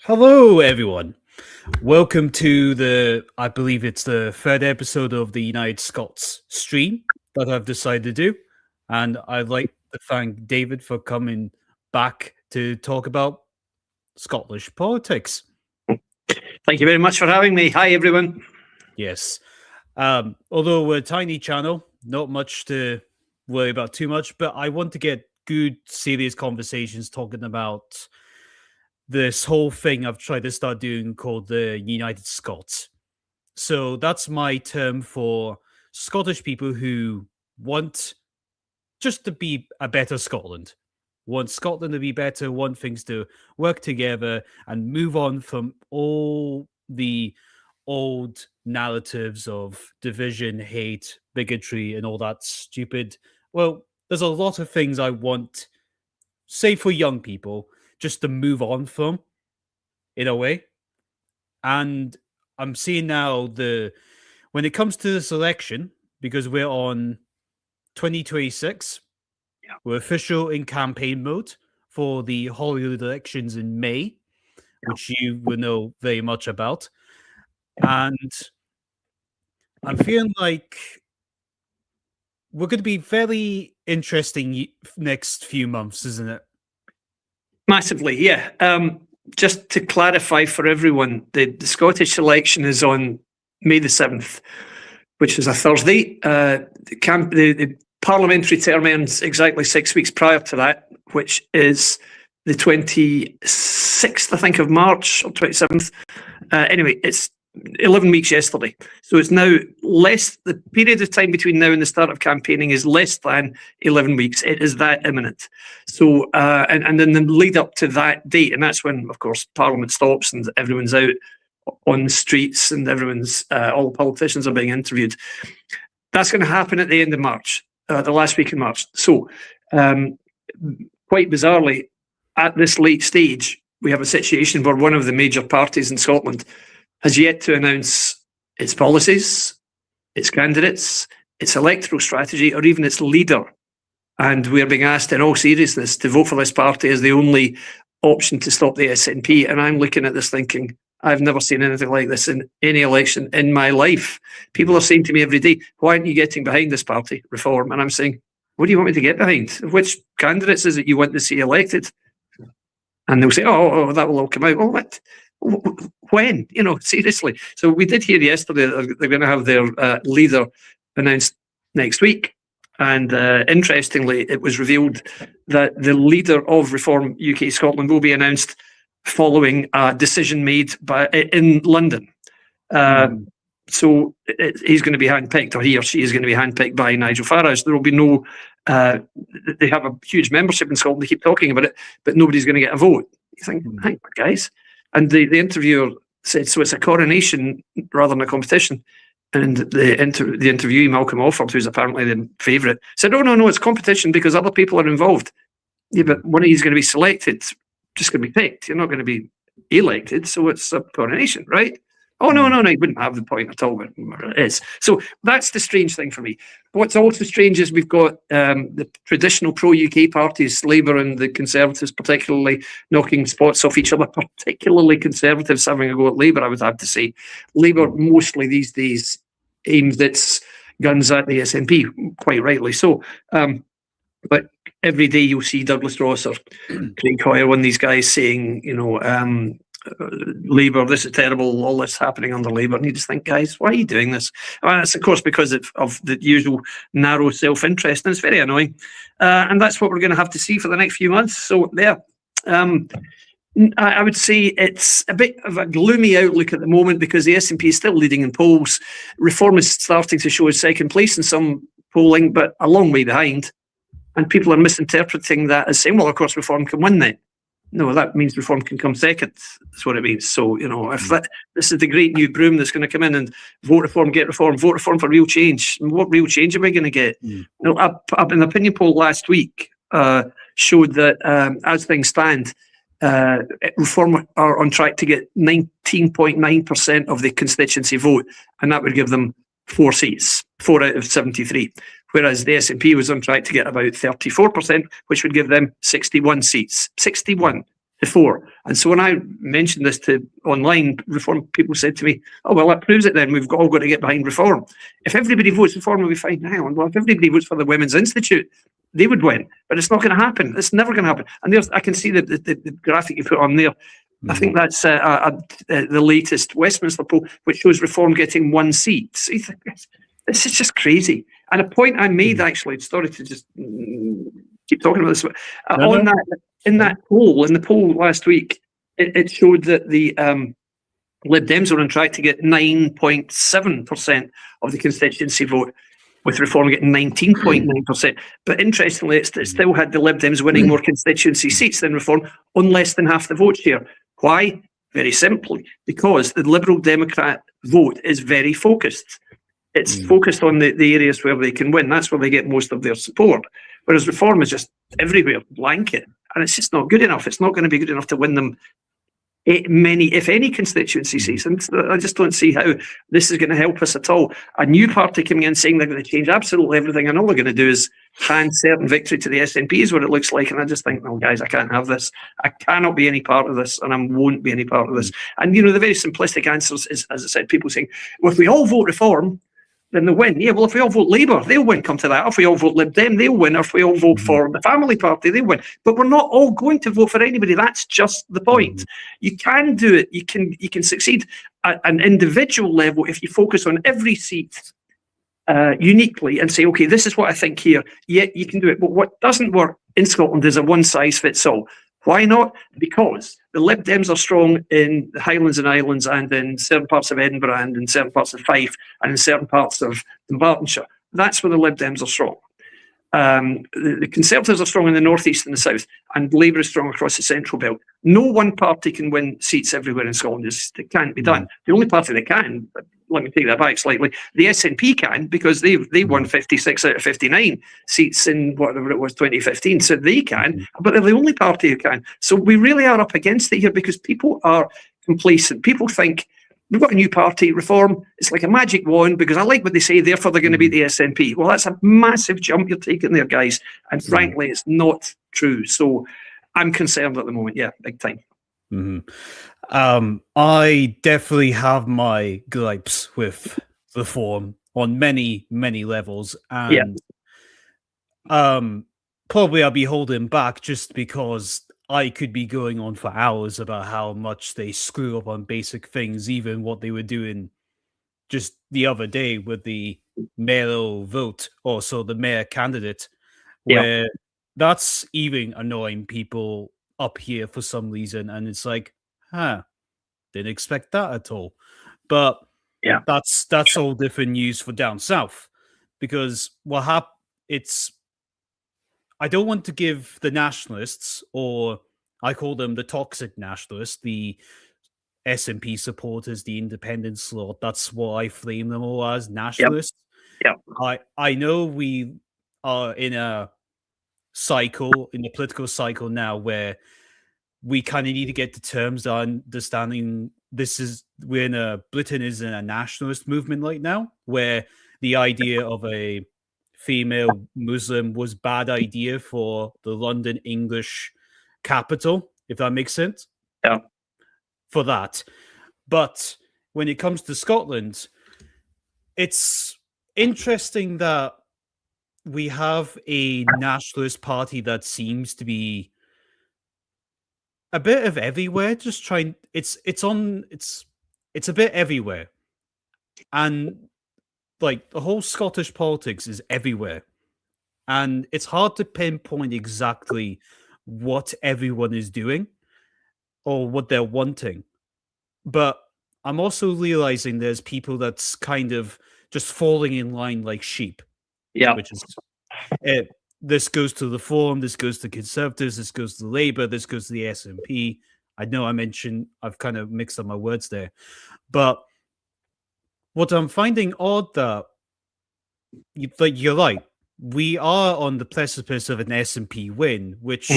Hello, everyone. Welcome to I believe it's the third episode of the United Scots stream that I've decided to do. And I'd like to thank David for coming back to talk about Scottish politics. Thank you very much for having me. Hi, everyone. Yes. Although we're a tiny channel, not much to worry about too much, but I want to get good, serious conversations talking about this whole thing I've tried to start doing called the United Scots. So that's my term for Scottish people who want just to be a better Scotland, want Scotland to be better, want things to work together and move on from all the old narratives of division, hate, bigotry, and all that stupid. Well, there's a lot of things I want, say for young people, just to move on from, in a way. And I'm seeing now when it comes to this election, because we're on 2026, we're official in campaign mode for the Holyrood elections in May, which you will know very much about. And I'm feeling like we're going to be very interesting next few months, isn't it? Massively, yeah. Just to clarify for everyone, the Scottish election is on May the 7th, which is a Thursday. The parliamentary term ends exactly 6 weeks prior to that, which is the 26th, I think, of March, or 27th. Anyway, it's 11 weeks yesterday. So it's now the period of time between now and the start of campaigning is less than 11 weeks. It is that imminent. So, and then the lead up to that date, and that's when, of course, Parliament stops and everyone's out on the streets and all the politicians are being interviewed. That's going to happen at the end of March, the last week in March. So, quite bizarrely, at this late stage, we have a situation where one of the major parties in Scotland has yet to announce its policies, its candidates, its electoral strategy, or even its leader. And we're being asked in all seriousness to vote for this party as the only option to stop the SNP. And I'm looking at this thinking, I've never seen anything like this in any election in my life. People are saying to me every day, why aren't you getting behind this party, Reform? And I'm saying, what do you want me to get behind? Which candidates is it you want to see elected? And they'll say, oh, that will all come out. Oh, what? When? Seriously. So we did hear yesterday that they're going to have their leader announced next week. And interestingly, it was revealed that the leader of Reform UK Scotland will be announced following a decision made in London. So he's going to be handpicked, or he or she is going to be handpicked by Nigel Farage. There will be no, they have a huge membership in Scotland, they keep talking about it, but nobody's going to get a vote. You think, hang on, guys. And the interviewer said, so it's a coronation rather than a competition. And the interviewee, Malcolm Offord, who's apparently the favourite, said, oh, no, it's competition because other people are involved. Yeah, but one of you is going to be selected, just going to be picked. You're not going to be elected, so it's a coronation, right? Oh, no, you wouldn't have the point at all, but it is. So that's the strange thing for me. What's also strange is we've got the traditional pro-UK parties, Labour and the Conservatives particularly, knocking spots off each other, particularly Conservatives having a go at Labour, I would have to say. Labour mostly these days aims its guns at the SNP, quite rightly so. But every day you'll see Douglas Ross or Craig Hoyer, one of these guys saying, Labour, this is terrible, all this happening under Labour. And you just think, guys, why are you doing this? Well, it's, of course, because of the usual narrow self-interest, and it's very annoying. And that's what we're going to have to see for the next few months. So, there. I would say it's a bit of a gloomy outlook at the moment because the SNP is still leading in polls. Reform is starting to show its second place in some polling, but a long way behind. And people are misinterpreting that as saying, well, of course, Reform can win then. No, that means Reform can come second. That's what it means. So, if this is the great new broom that's going to come in and vote Reform, get Reform, vote Reform for real change. And what real change are we going to get? An opinion poll last week showed that as things stand, Reform are on track to get 19.9% of the constituency vote, and that would give them 4 seats, 4 out of 73. Whereas the SNP was on track to get about 34%, which would give them 61 seats. 61. before. And so when I mentioned this to online Reform, people said to me, oh, well, that proves it then. We've all got to get behind Reform. If everybody votes Reform, we'll be fine. Hang on, well, if everybody votes for the Women's Institute, they would win. But it's not going to happen. It's never going to happen. And I can see the graphic you put on there. I think that's the latest Westminster poll, which shows Reform getting 1 seat. So you think, this is just crazy. And a point I made, actually, sorry to just keep talking about this, in that poll, in the poll last week, it showed that the Lib Dems were on track to get 9.7% of the constituency vote, with Reform getting 19.9%. But interestingly, it still had the Lib Dems winning more constituency seats than Reform on less than half the vote share. Why? Very simply, because the Liberal Democrat vote is very focused. It's focused on the areas where they can win. That's where they get most of their support. Whereas Reform is just everywhere, blanket. And it's just not good enough. It's not going to be good enough to win them many, if any, constituency seats. And I just don't see how this is going to help us at all. A new party coming in saying they're going to change absolutely everything, and all they're going to do is hand certain victory to the SNP is what it looks like. And I just think, no, guys, I can't have this. I cannot be any part of this, and I won't be any part of this. And, the very simplistic answers is, as I said, people saying, well, if we all vote Reform, then they'll win. Yeah, well, if we all vote Labour, they'll win, come to that. If we all vote Lib Dem, they'll win. Or if we all vote for the Family Party, they'll win. But we're not all going to vote for anybody. That's just the point. You can do it. You can succeed at an individual level if you focus on every seat uniquely and say, okay, this is what I think here. Yeah, you can do it. But what doesn't work in Scotland is a one-size-fits-all. Why not? Because the Lib Dems are strong in the Highlands and Islands and in certain parts of Edinburgh and in certain parts of Fife and in certain parts of Dunbartonshire. That's where the Lib Dems are strong. The Conservatives are strong in the northeast and the south, and Labour is strong across the central belt. No one party can win seats everywhere in Scotland. It can't be done. The only party that can, let me take that back slightly, the SNP can, because they won 56 out of 59 seats in whatever it was, 2015. So they can, but they're the only party who can. So we really are up against it here because people are complacent. People think, we've got a new party, Reform, it's like a magic wand because I like what they say, therefore they're going to beat the SNP. Well, that's a massive jump you're taking there, guys. And frankly, it's not true. So I'm concerned at the moment. Yeah, big time. I definitely have my gripes with Reform on many, many levels. And probably I'll be holding back just because I could be going on for hours about how much they screw up on basic things, even what they were doing just the other day with the mayoral vote, also the mayor candidate, where that's even annoying people up here for some reason. And it's like, didn't expect that at all. But that's all different news for down south, because I don't want to give the nationalists, or I call them the toxic nationalists, the SNP supporters, the independent slot. That's what I frame them all as, nationalists. I know we are in a political cycle now where we kind of need to get to terms on understanding Britain is in a nationalist movement right now, where the idea of a female Muslim was bad idea for the London English capital, if that makes sense. For that. But when it comes to Scotland, it's interesting that we have a nationalist party that seems to be a bit of everywhere, just trying it's a bit everywhere. And like the whole Scottish politics is everywhere. And it's hard to pinpoint exactly what everyone is doing or what they're wanting. But I'm also realizing there's people that's kind of just falling in line like sheep. Which is this goes to the Reform, this goes to Conservatives, this goes to Labour, this goes to the SNP. I know I've kind of mixed up my words there. But what I'm finding odd that you're right. We are on the precipice of an SNP win, which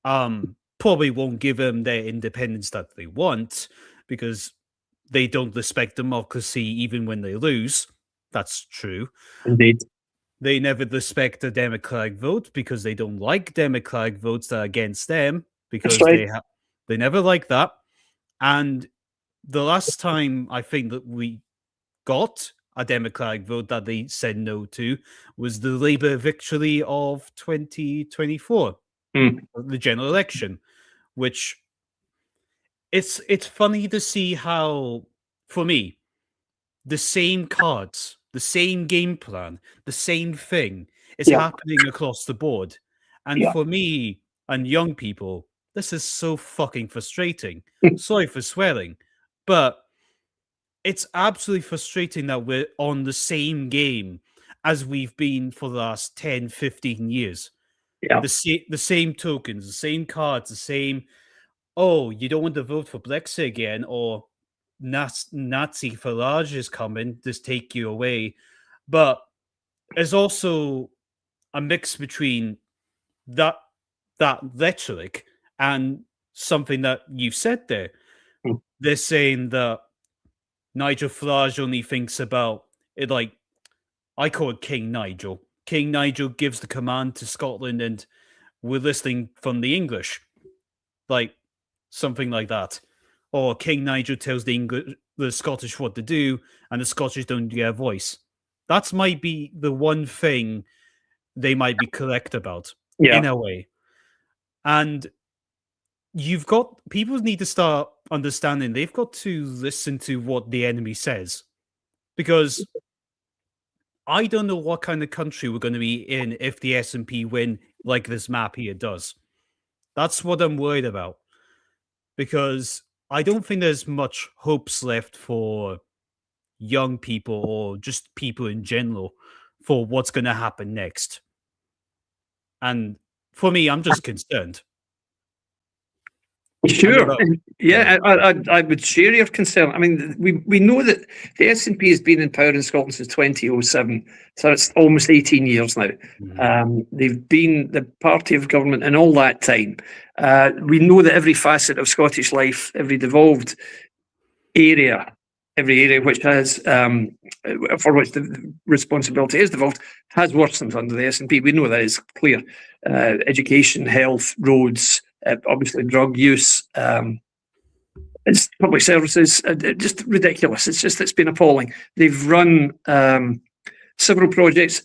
probably won't give them their independence that they want because they don't respect democracy even when they lose. That's true. Indeed. They never respect the Democratic vote because they don't like Democratic votes that are against them. because right. they never like that. And the last time I think that we got a democratic vote that they said no to was the Labour victory of 2024, the general election, which it's funny to see how, for me, the same cards, the same game plan, the same thing is Yeah. happening across the board. And Yeah. for me and young people, this is so fucking frustrating. Sorry for swearing, but it's absolutely frustrating that we're on the same game as we've been for the last 10, 15 years. Yeah. The same tokens, the same cards, the same, oh, you don't want to vote for Brexit again, or Nazi Farage is coming, just take you away. But there's also a mix between that rhetoric and something that you said there. Mm. They're saying that Nigel Farage only thinks about it, like, I call it King Nigel. King Nigel gives the command to Scotland and we're listening from the English. Like something like that. Or King Nigel tells the Scottish what to do and the Scottish don't get a voice. That might be the one thing they might be correct about, in a way. And you've got, people need to start understanding they've got to listen to what the enemy says. Because I don't know what kind of country we're going to be in if the SNP win like this map here does. That's what I'm worried about. Because I don't think there's much hopes left for young people or just people in general for what's going to happen next. And for me, I'm just concerned. Sure. Yeah, I would share your concern. I mean, we know that the SNP has been in power in Scotland since 2007, so it's almost 18 years now. They've been the party of government in all that time. We know that every facet of Scottish life, every devolved area, every area which has, for which the responsibility is devolved, has worsened under the SNP. We know that is clear. Education, health, roads, obviously drug use, it's public services, just ridiculous. It's been appalling. They've run several projects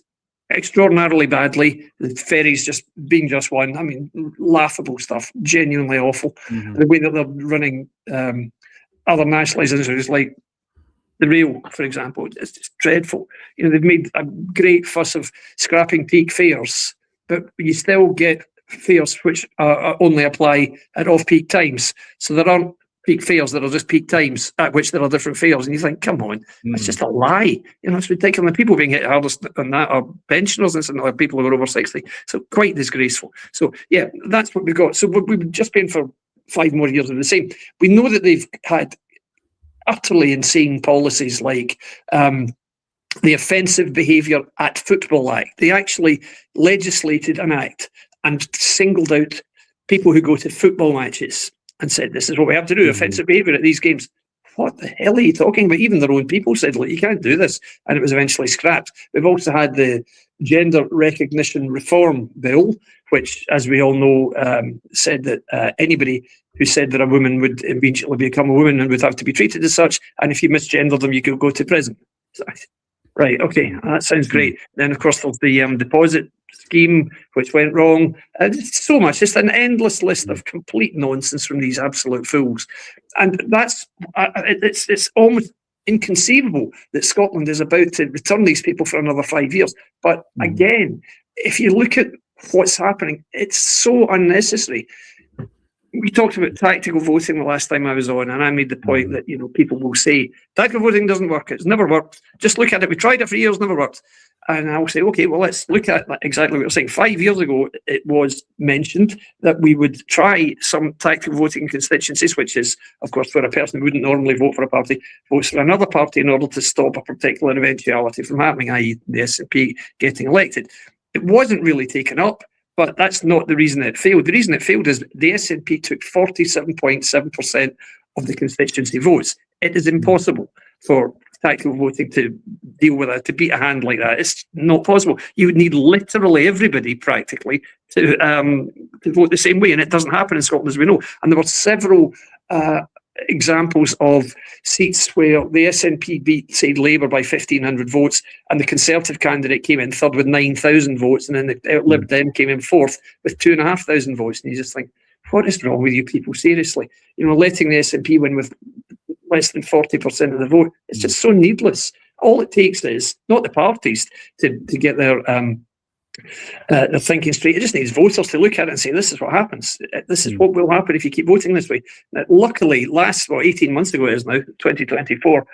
extraordinarily badly. The ferries just being just one. I mean, laughable stuff, genuinely awful. The way that they're running other nationalisms, like the rail, for example, it's just dreadful. You know, they've made a great fuss of scrapping peak fares, but you still get fares which only apply at off-peak times. So there aren't peak fares that are just peak times at which there are different fares. And you think, come on, that's just a lie. You know, it's ridiculous. The people being hit hardest on that are pensioners and people who are over 60. So quite disgraceful. So yeah, that's what we've got. So we've just been for 5 more years of the same. We know that they've had utterly insane policies like the Offensive Behaviour at Football Act. They actually legislated an act and singled out people who go to football matches and said, this is what we have to do, offensive behaviour at these games. What the hell are you talking about? Even their own people said, look, you can't do this. And it was eventually scrapped. We've also had the Gender Recognition Reform Bill, which, as we all know, said that anybody who said that a woman would immediately become a woman and would have to be treated as such. And if you misgendered them, you could go to prison. Right, okay, that sounds great. Then, of course, there's the deposit scheme, which went wrong. So much, just an endless list of complete nonsense from these absolute fools. And that's, it's almost inconceivable that Scotland is about to return these people for another 5 years. But again, if you look at what's happening, it's so unnecessary. We talked about tactical voting the last time I was on, and I made the point that, you know, people will say tactical voting doesn't work. It's never worked. Just look at it. We tried it for years, never worked. And I'll say, okay, well, let's look at exactly what you're saying. 5 years ago, it was mentioned that we would try some tactical voting in constituencies, which is, of course, where a person who wouldn't normally vote for a party votes for another party in order to stop a particular eventuality from happening, i.e. the SNP getting elected. It wasn't really taken up. But that's not the reason it failed. The reason it failed is the SNP took 47.7% of the constituency votes. It is impossible for tactical voting to deal with it, to beat a hand like that. It's not possible. You would need literally everybody practically to vote the same way, and it doesn't happen in Scotland, as we know. And there were several examples of seats where the SNP beat, say, Labour by 1,500 votes, and the Conservative candidate came in third with 9,000 votes, and then the Lib Dem came in fourth with 2,500 votes. And you just think, what is wrong with you people? Seriously, letting the SNP win with less than 40% of the vote, it's just so needless. All it takes is not the parties to get their thinking straight. It just needs voters to look at it and say, this is what happens. This is what will happen if you keep voting this way. Luckily, 18 months ago it is now, 2024,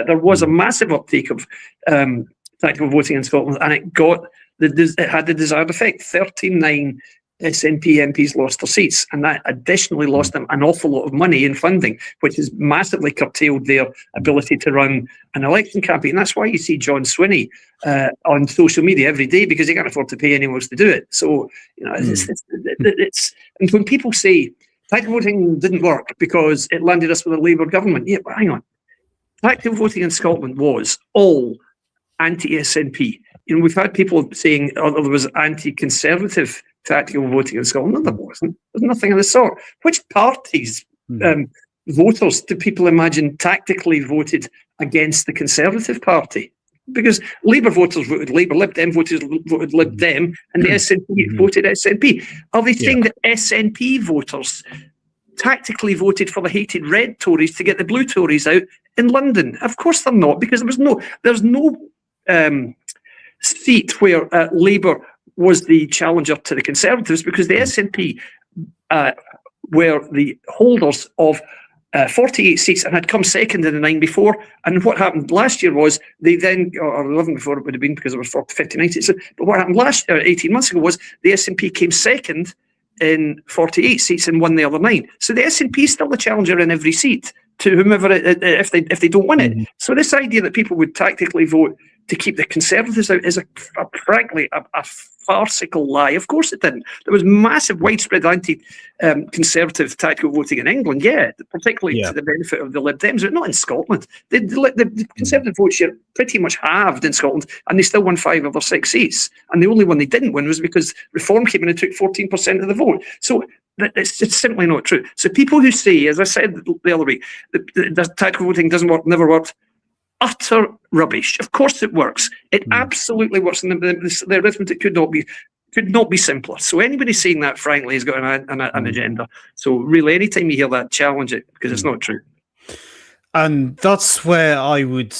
there was a massive uptake of tactical voting in Scotland, and it had the desired effect. 39 SNP MPs lost their seats, and that additionally lost them an awful lot of money in funding, which has massively curtailed their ability to run an election campaign. And that's why you see John Swinney on social media every day, because he can't afford to pay anyone else to do it. So, it's and when people say tactical voting didn't work because it landed us with a Labour government, yeah, but hang on. Tactical voting in Scotland was all anti-SNP. We've had people saying there was anti-conservative tactical voting in Scotland. No, there wasn't. There's nothing of the sort. Which parties, voters, do people imagine tactically voted against the Conservative Party? Because Labour voters voted Labour, Lib Dem voters voted Lib Dem, and the SNP voted SNP. Are they saying that SNP voters tactically voted for the hated red Tories to get the blue Tories out in London? Of course they're not, because there's no seat where Labour was the challenger to the Conservatives, because the SNP were the holders of 48 seats and had come second in the 9 before. And what happened last year was they then, or 11 before it would have been, because there were 59 seats. But what happened 18 months ago was the SNP came second in 48 seats and won the other 9. So the SNP is still the challenger in every seat to whomever if they don't win it. So this idea that people would tactically vote to keep the Conservatives out is frankly a farcical lie. Of course it didn't. There was massive widespread anti-conservative tactical voting in England, particularly to the benefit of the Lib Dems, but not in Scotland. The Conservative vote share pretty much halved in Scotland, and they still won 5 of their 6 seats. And the only one they didn't win was because Reform came in and took 14% of the vote. So it's simply not true. So people who say, as I said the other week, that tactical voting doesn't work, never worked, utter rubbish. Of course it works. It absolutely works, and the arithmetic could not be simpler. So anybody saying that, frankly, has got an agenda. So really, anytime you hear that, challenge it, because it's not true. And that's where I would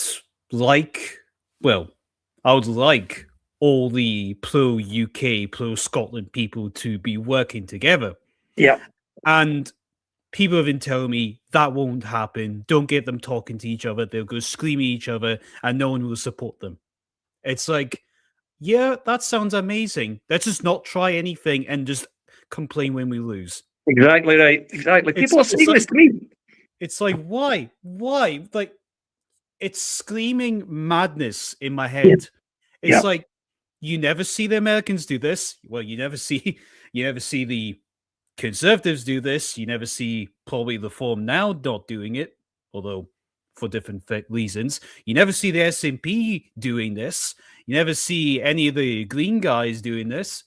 like all the pro-UK, pro-Scotland people to be working together. Yeah. And people have been telling me that won't happen. Don't get them talking to each other. They'll go screaming at each other and no one will support them. It's like, yeah, that sounds amazing. Let's just not try anything and just complain when we lose. Exactly right. Exactly. People are saying this to me. It's like, why? Like, it's screaming madness in my head. It's like, you never see the Americans do this. Well, you never see the Conservatives do this. You never see probably the Reform now not doing it, although for different reasons. You never see the SNP doing this. You never see any of the Green guys doing this.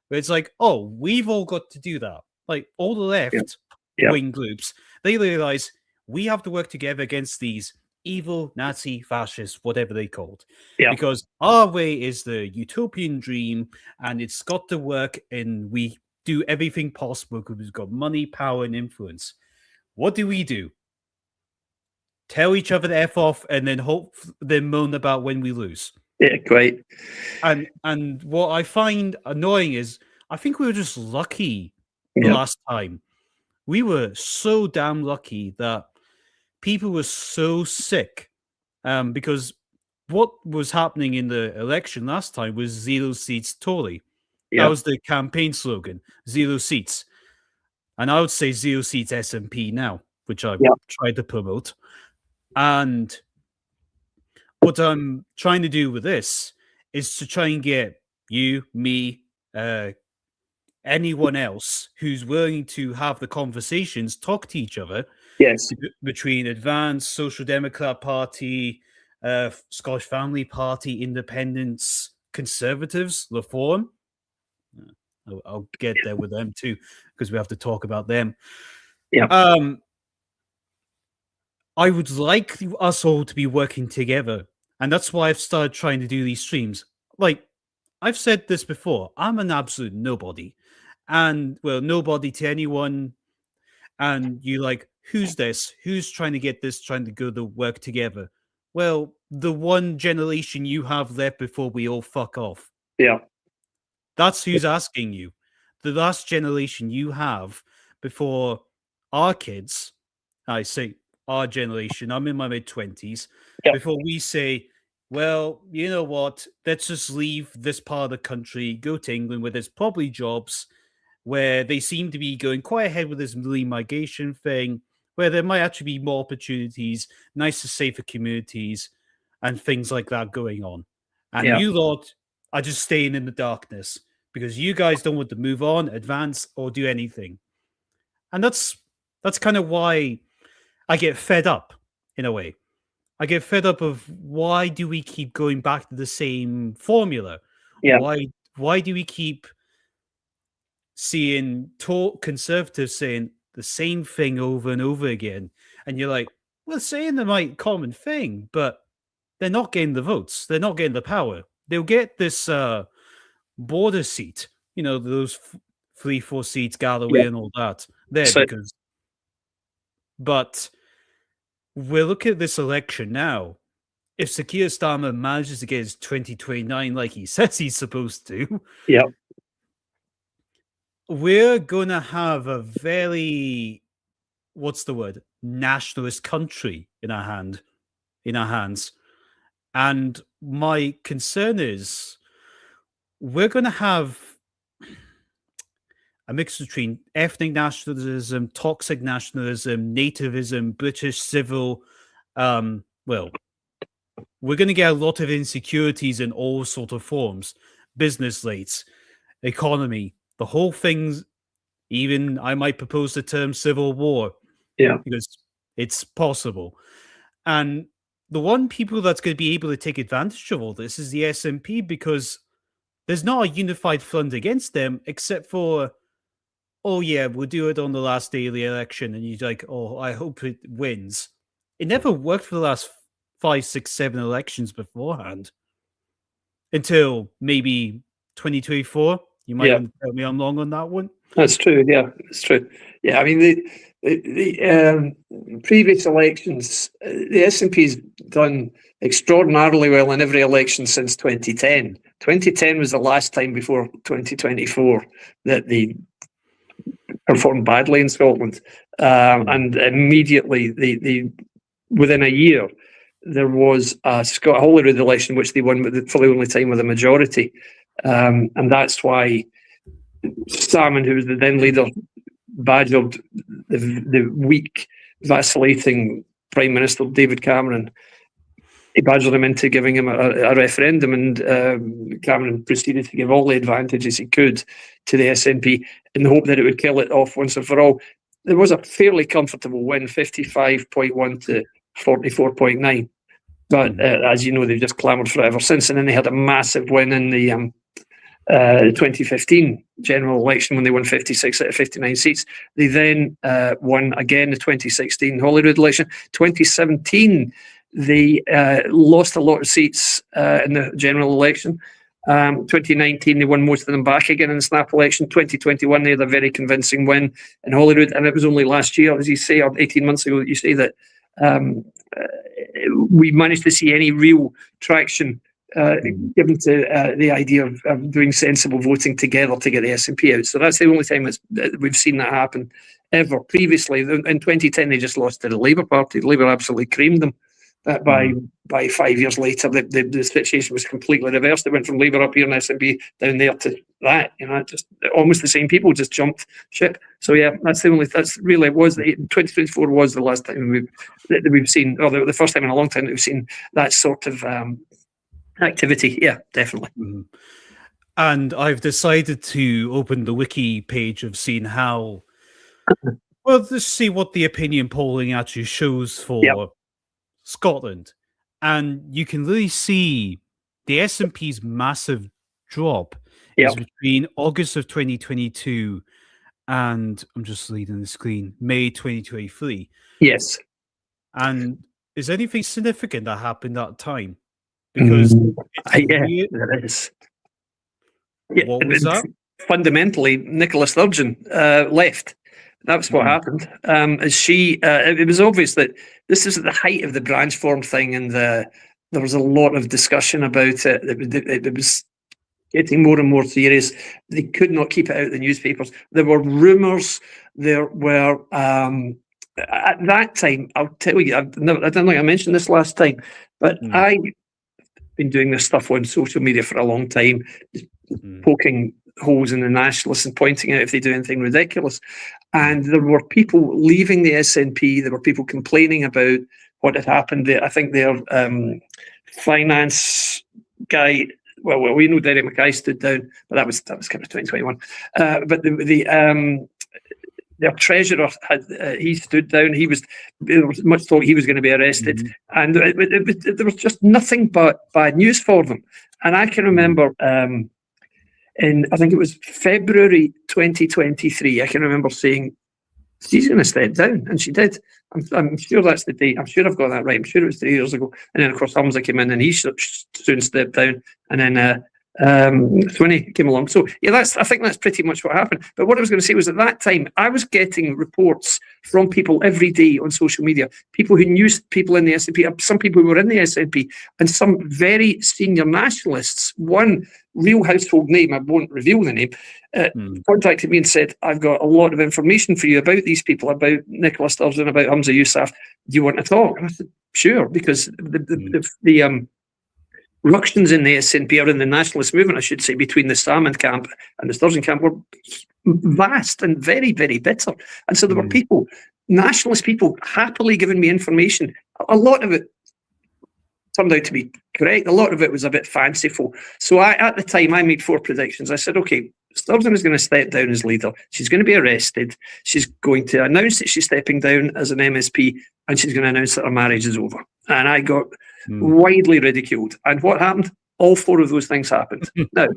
But it's like, oh, we've all got to do that. Like all the left wing groups, they realize we have to work together against these evil Nazi fascists, whatever they called. Because our way is the utopian dream, and it's got to work, and we do everything possible because we've got money, power, and influence. What do? Tell each other to F off and then moan about when we lose. Yeah, great. And what I find annoying is I think we were just lucky the last time. We were so damn lucky that people were so sick because what was happening in the election last time was 0 seats Tory. That was the campaign slogan, 0 seats. And I would say 0 seats SNP now, which I've tried to promote. And what I'm trying to do with this is to try and get you, me, anyone else who's willing to have the conversations, talk to each other. Yes. Between Advance, Social Democrat Party, Scottish Family Party, Independents, Conservatives, Reform. I'll get there with them too, because we have to talk about them. Yeah. I would like us all to be working together, and that's why I've started trying to do these streams. Like, I've said this before, I'm an absolute nobody, and well, nobody to anyone. And you like, who's this? Who's trying to get this? Trying to go to work together? Well, the one generation you have left before we all fuck off. Yeah. That's who's asking you. The last generation you have before our kids, I say our generation, I'm in my mid-20s, Yep. before we say, well, you know what, let's just leave this part of the country, go to England where there's probably jobs, where they seem to be going quite ahead with this millennial migration thing, where there might actually be more opportunities, nicer, safer communities, and things like that going on. And Yeah. you lot are just staying in the darkness because you guys don't want to move on, advance, or do anything. And that's kind of why I get fed up in a way. I get fed up of why do we keep going back to the same formula? Yeah. Why do we keep seeing conservatives saying the same thing over and over again? And you're like, well, saying the right common thing, but they're not getting the votes. They're not getting the power. They'll get this border seat, you know, those 3-4 seats, Galloway and all that there because. But we'll look at this election now. If Sir Keir Starmer manages to get his 2029 like he says he's supposed to, yeah, we're going to have a very, what's the word, nationalist country in our hands. And my concern is we're going to have a mix between ethnic nationalism, toxic nationalism, nativism, British civil. Well, we're going to get a lot of insecurities in all sort of forms. Business rates, economy, the whole thing's, even I might propose the term civil war. Yeah. Because it's possible. And the one people that's going to be able to take advantage of all this is the SNP, because there's not a unified front against them except for, oh yeah, we'll do it on the last day of the election, and you're like, oh, I hope it wins. It never worked for the last 5, 6, 7 elections beforehand. Until maybe 2024. You might want to tell me I'm wrong on that one. That's true. Yeah, it's true. Yeah, I mean the previous elections, the SNP's done extraordinarily well in every election since 2010. 2010 was the last time before 2024 that they performed badly in Scotland, and immediately they within a year there was a Holyrood election which they won for the only time with a majority, and that's why Salmon, who was the then leader, badgered the weak, vacillating Prime Minister David Cameron. He badgered him into giving him a referendum, and Cameron proceeded to give all the advantages he could to the SNP in the hope that it would kill it off once and for all. There was a fairly comfortable win, 55.1 to 44.9. But as you know, they've just clamoured for it ever since. And then they had a massive win in the 2015 general election when they won 56 out of 59 seats. They then won again the 2016 Holyrood election. 2017, they lost a lot of seats in the general election. 2019, they won most of them back again in the snap election. 2021, they had a very convincing win in Holyrood. And it was only last year, as you say, or 18 months ago, that you say that we managed to see any real traction given to the idea of doing sensible voting together to get the SNP out. So that's the only time we've seen that happen ever. Previously, in 2010, they just lost to the Labour Party. The Labour absolutely creamed them. By 5 years later, the situation was completely reversed. It went from Labour up here and SNP down there to that. You know, just almost the same people just jumped ship. So yeah, that's really it was. 2024 was the last time we've seen, or the first time in a long time that we've seen that sort of activity. Yeah, definitely. Mm-hmm. And I've decided to open the wiki page of seeing how. Well, let's see what the opinion polling actually shows for Scotland. and you can really see the S&P's massive drop Yeah. is between August of 2022 and I'm just leading the screen, May 2023. Yes. And is anything significant that happened that time? Because yeah, there is. Yeah, what was that? Fundamentally, Nicola Sturgeon left. That's what happened. As she, it was obvious that this is at the height of the branch form thing, and there was a lot of discussion about it. It was getting more and more serious. They could not keep it out of the newspapers. There were rumours. There were at that time. I'll tell you. I don't think I mentioned this last time, but I've been doing this stuff on social media for a long time, poking holes in the nationalists and pointing out if they do anything ridiculous. And there were people leaving the SNP. There were people complaining about what had happened. I think their finance guy. Well, we know Derek Mackay stood down, but that was kind of 2021. But their treasurer he stood down. There was much thought he was going to be arrested, and there was just nothing but bad news for them. And I can remember I think it was February 2023. I can remember saying, she's going to step down, and she did. I'm sure that's the date. I'm sure I've got that right. I'm sure it was 3 years ago. And then, of course, Hamza came in, and he soon stepped down. And then Swinney came along. So, yeah, I think that's pretty much what happened. But what I was going to say was, at that time, I was getting reports from people every day on social media, people who knew people in the SNP, some people who were in the SNP, and some very senior nationalists. One real household name, I won't reveal the name, contacted me and said, I've got a lot of information for you about these people, about Nicola Sturgeon, about Hamza Yousaf. Do you want to talk? And I said, sure, because the ructions in the SNP, or in the nationalist movement, I should say, between the Salmond camp and the Sturgeon camp were vast and very, very bitter. And so there were people, nationalist people, happily giving me information. A lot of it turned out to be correct. A lot of it was a bit fanciful. So at the time, I made 4 predictions. I said, okay, Sturgeon is going to step down as leader. She's going to be arrested. She's going to announce that she's stepping down as an MSP, and she's going to announce that her marriage is over. And I got widely ridiculed. And what happened? All 4 of those things happened. Now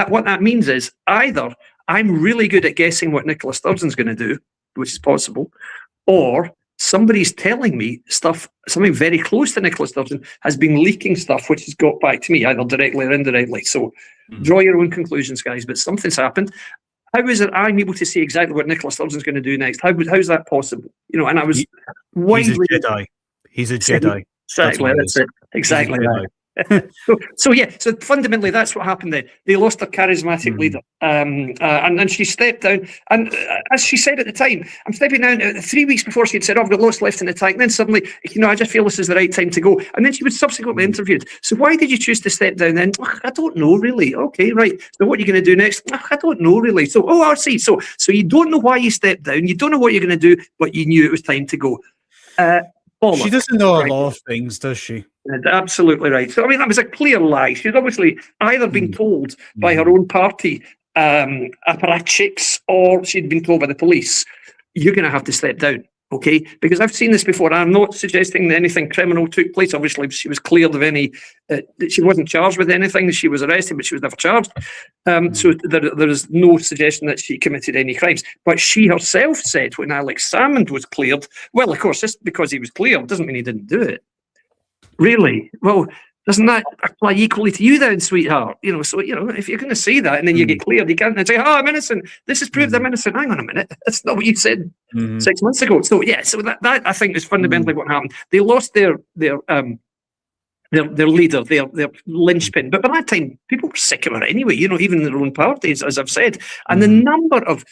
what that means is either I'm really good at guessing what Nicola Sturgeon's going to do, which is possible, or somebody's telling me something very close to Nicola Sturgeon has been leaking stuff which has got back to me, either directly or indirectly. So draw your own conclusions, guys, but something's happened. How is it I'm able to see exactly what Nicola Sturgeon's going to do next? How's that possible? And I was widely... He's a Jedi. He's a Jedi. Exactly, that's it. Exactly that. So fundamentally, that's what happened then. They lost their charismatic leader, and she stepped down. And as she said at the time, I'm stepping down. 3 weeks before, she had said, "Oh, I've got lots left in the tank." And then suddenly, I just feel this is the right time to go. And then she was subsequently interviewed. So why did you choose to step down then? I don't know, really. Okay, right. So what are you going to do next? I don't know, really. So, I see. So you don't know why you stepped down. You don't know what you're going to do, but you knew it was time to go. She doesn't know a lot of things, does she? Absolutely right. So, that was a clear lie. She'd obviously either been told by her own party apparatchiks, or she'd been told by the police, you're going to have to step down, okay? Because I've seen this before. I'm not suggesting that anything criminal took place. Obviously, she was cleared of any... she wasn't charged with anything. She was arrested, but she was never charged. So there is no suggestion that she committed any crimes. But she herself said when Alex Salmond was cleared, well, of course, just because he was cleared doesn't mean he didn't do it. Really? Well, doesn't that apply equally to you then, sweetheart? So, if you're going to say that and then you get cleared, you can't then say, I'm innocent. This has proved I'm innocent. Hang on a minute. That's not what you said 6 months ago. So, yeah, that I think is fundamentally what happened. They lost their leader, their linchpin. But by that time, people were sick of her anyway, even in their own parties, as I've said. And the number of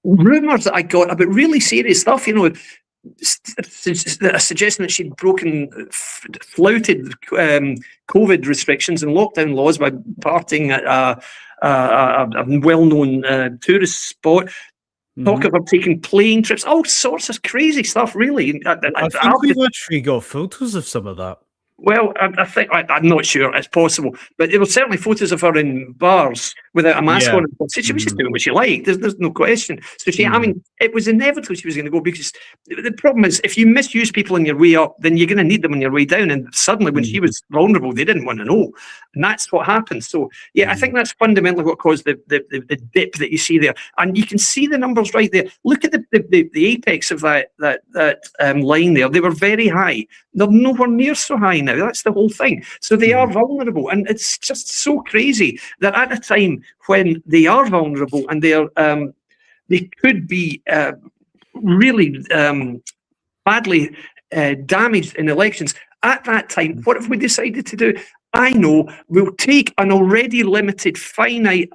rumours that I got about really serious stuff, a suggestion that she'd flouted COVID restrictions and lockdown laws by partying at a well-known tourist spot. Talk of her taking plane trips, all sorts of crazy stuff, really. I think we've actually got photos of some of that. Well, I think I'm not sure it's possible, but there were certainly photos of her in bars without a mask on. So she was just doing what she liked. There's no question. So I mean, it was inevitable she was going to go, because the problem is, if you misuse people on your way up, then you're going to need them on your way down. And suddenly, when she was vulnerable, they didn't want to know, and that's what happened. So I think that's fundamentally what caused the dip that you see there, and you can see the numbers right there. Look at the apex of that line there. They were very high. They're nowhere near so high now. That's the whole thing. So they are vulnerable, and it's just so crazy that at a time when they are vulnerable and they could be really badly damaged in elections. At that time, what have we decided to do? I know, we'll take an already limited, finite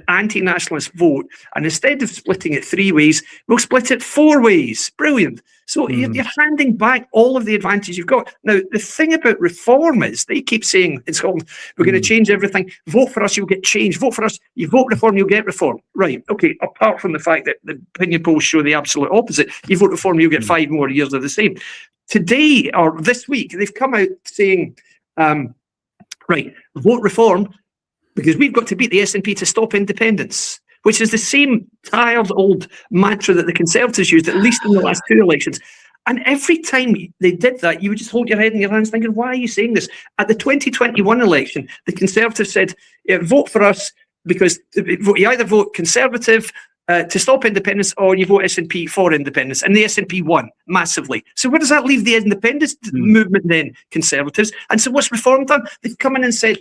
anti-nationalist vote, and instead of splitting it 3 ways, we'll split it 4 ways. Brilliant. So you're handing back all of the advantage you've got. Now, the thing about reform is, they keep saying in Scotland, we're going to change everything. Vote for us, you'll get change. Vote for us, you vote reform, you'll get reform. Right, okay, apart from the fact that the opinion polls show the absolute opposite. You vote reform, you'll get 5 more years of the same. Today, or this week, they've come out saying, right, vote reform, because we've got to beat the SNP to stop independence, which is the same tired old mantra that the Conservatives used, at least in the last 2 elections. And every time they did that, you would just hold your head in your hands thinking, why are you saying this? At the 2021 election, the Conservatives said, vote for us, because you either vote Conservative to stop independence, or you vote SNP for independence. And the SNP won massively. So where does that leave the independence movement then, Conservatives? And so what's reform done? They've come in and said,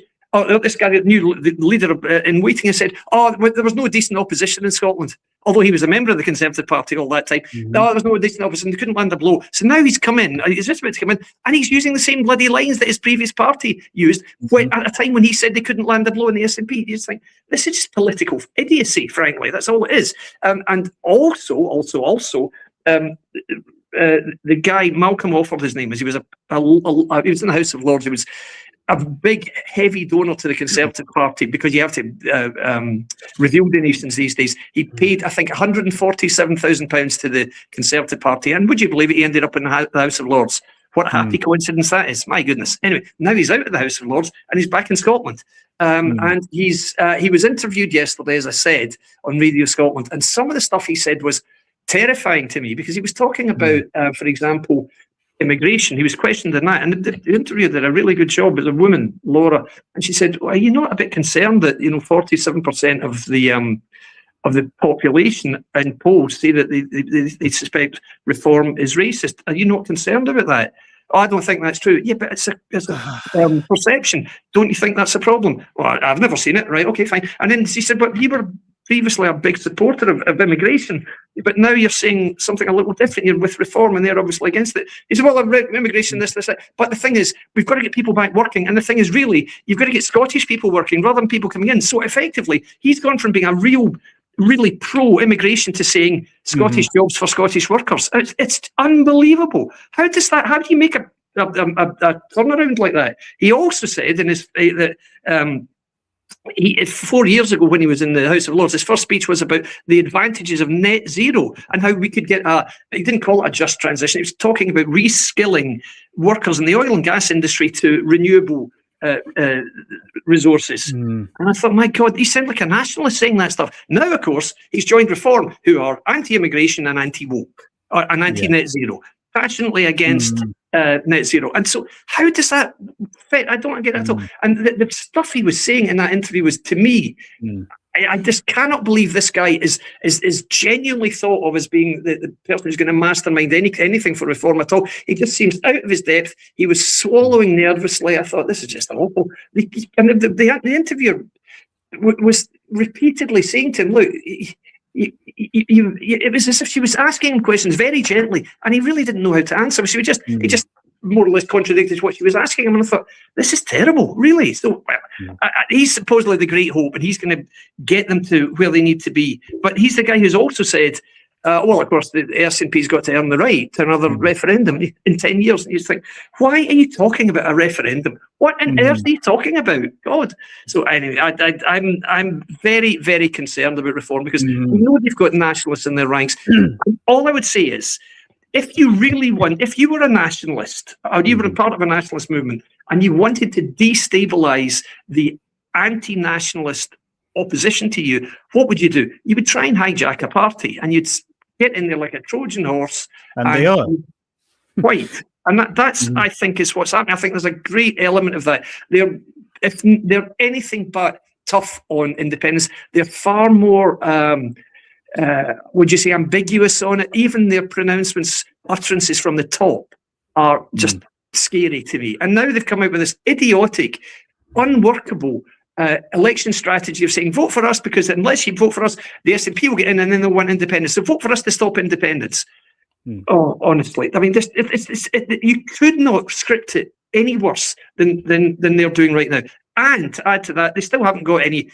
this guy, the new leader in waiting, has said, there was no decent opposition in Scotland, although he was a member of the Conservative Party all that time. No, there was no decent opposition. They couldn't land a blow. So now he's come in, he's just about to come in, and he's using the same bloody lines that his previous party used at a time when he said they couldn't land a blow in the SNP. You just think, this is just political idiocy, frankly. That's all it is. And also, the guy, Malcolm Offord, his name is, he was he was in the House of Lords. He was a big, heavy donor to the Conservative Party, because you have to reveal donations these days. He paid, I think, £147,000 to the Conservative Party, and would you believe it, he ended up in the House of Lords. What a happy coincidence that is. My goodness. Anyway, now he's out of the House of Lords, and he's back in Scotland. And he was interviewed yesterday, as I said, on Radio Scotland, and some of the stuff he said was terrifying to me, because he was talking about, for example, immigration. He was questioned on that, and the interviewer did a really good job. It was a woman, Laura, and she said, "Are you not a bit concerned that 47% of the population in polls say that they suspect reform is racist? Are you not concerned about that?" "Oh, I don't think that's true." "Yeah, but it's a perception. Don't you think that's a problem?" "Well, I've never seen it." "Right, okay, fine." And then she said, "But you were previously a big supporter of immigration, but now you're saying something a little different. You're with reform, and they're obviously against it." He said, "Well, immigration, this, that." But the thing is, we've got to get people back working. And the thing is, really, you've got to get Scottish people working rather than people coming in. So effectively, he's gone from being a really pro-immigration to saying Scottish jobs for Scottish workers. It's unbelievable. How do you make a turnaround like that? He also said in his that 4 years ago, when he was in the House of Lords, his first speech was about the advantages of net zero and how we could get he didn't call it a just transition. He was talking about reskilling workers in the oil and gas industry to renewable resources. And I thought, my God, he sounded like a nationalist saying that stuff. Now, of course, he's joined Reform, who are anti-immigration and anti-woke, and anti-net zero, passionately against net zero. And so how does that fit? I don't get it at all. And the stuff he was saying in that interview was, to me, I just cannot believe this guy is genuinely thought of as being the person who's going to mastermind anything for reform at all. He just seems out of his depth. He was swallowing nervously. I thought, this is just awful. And the interviewer was repeatedly saying to him, look, it was as if she was asking him questions very gently, and he really didn't know how to answer. So he just more or less contradicted what she was asking him, and I thought, this is terrible, really. So he's supposedly the great hope, and he's going to get them to where they need to be. But he's the guy who's also said, well, of course, the SNP's got to earn the right to another referendum in 10 years. And you think, why are you talking about a referendum? What on earth are you talking about? God. So anyway, I'm very, very concerned about reform, because we know they've got nationalists in their ranks. All I would say is, if you really want, if you were a nationalist or you were a part of a nationalist movement and you wanted to destabilize the anti-nationalist opposition to you, what would you do? You would try and hijack a party and you'd get in there like a Trojan horse. And they are. Quite. And that's, I think, is what's happening. I think there's a great element of that. If they're anything but tough on independence, they're far more would you say ambiguous on it? Even their pronouncements, utterances from the top are just scary to me. And now they've come out with this idiotic, unworkable election strategy of saying, vote for us, because unless you vote for us, the SNP will get in and then they'll want independence. So vote for us to stop independence. Oh, honestly, I mean, you could not script it any worse than they're doing right now. And to add to that, they still haven't got any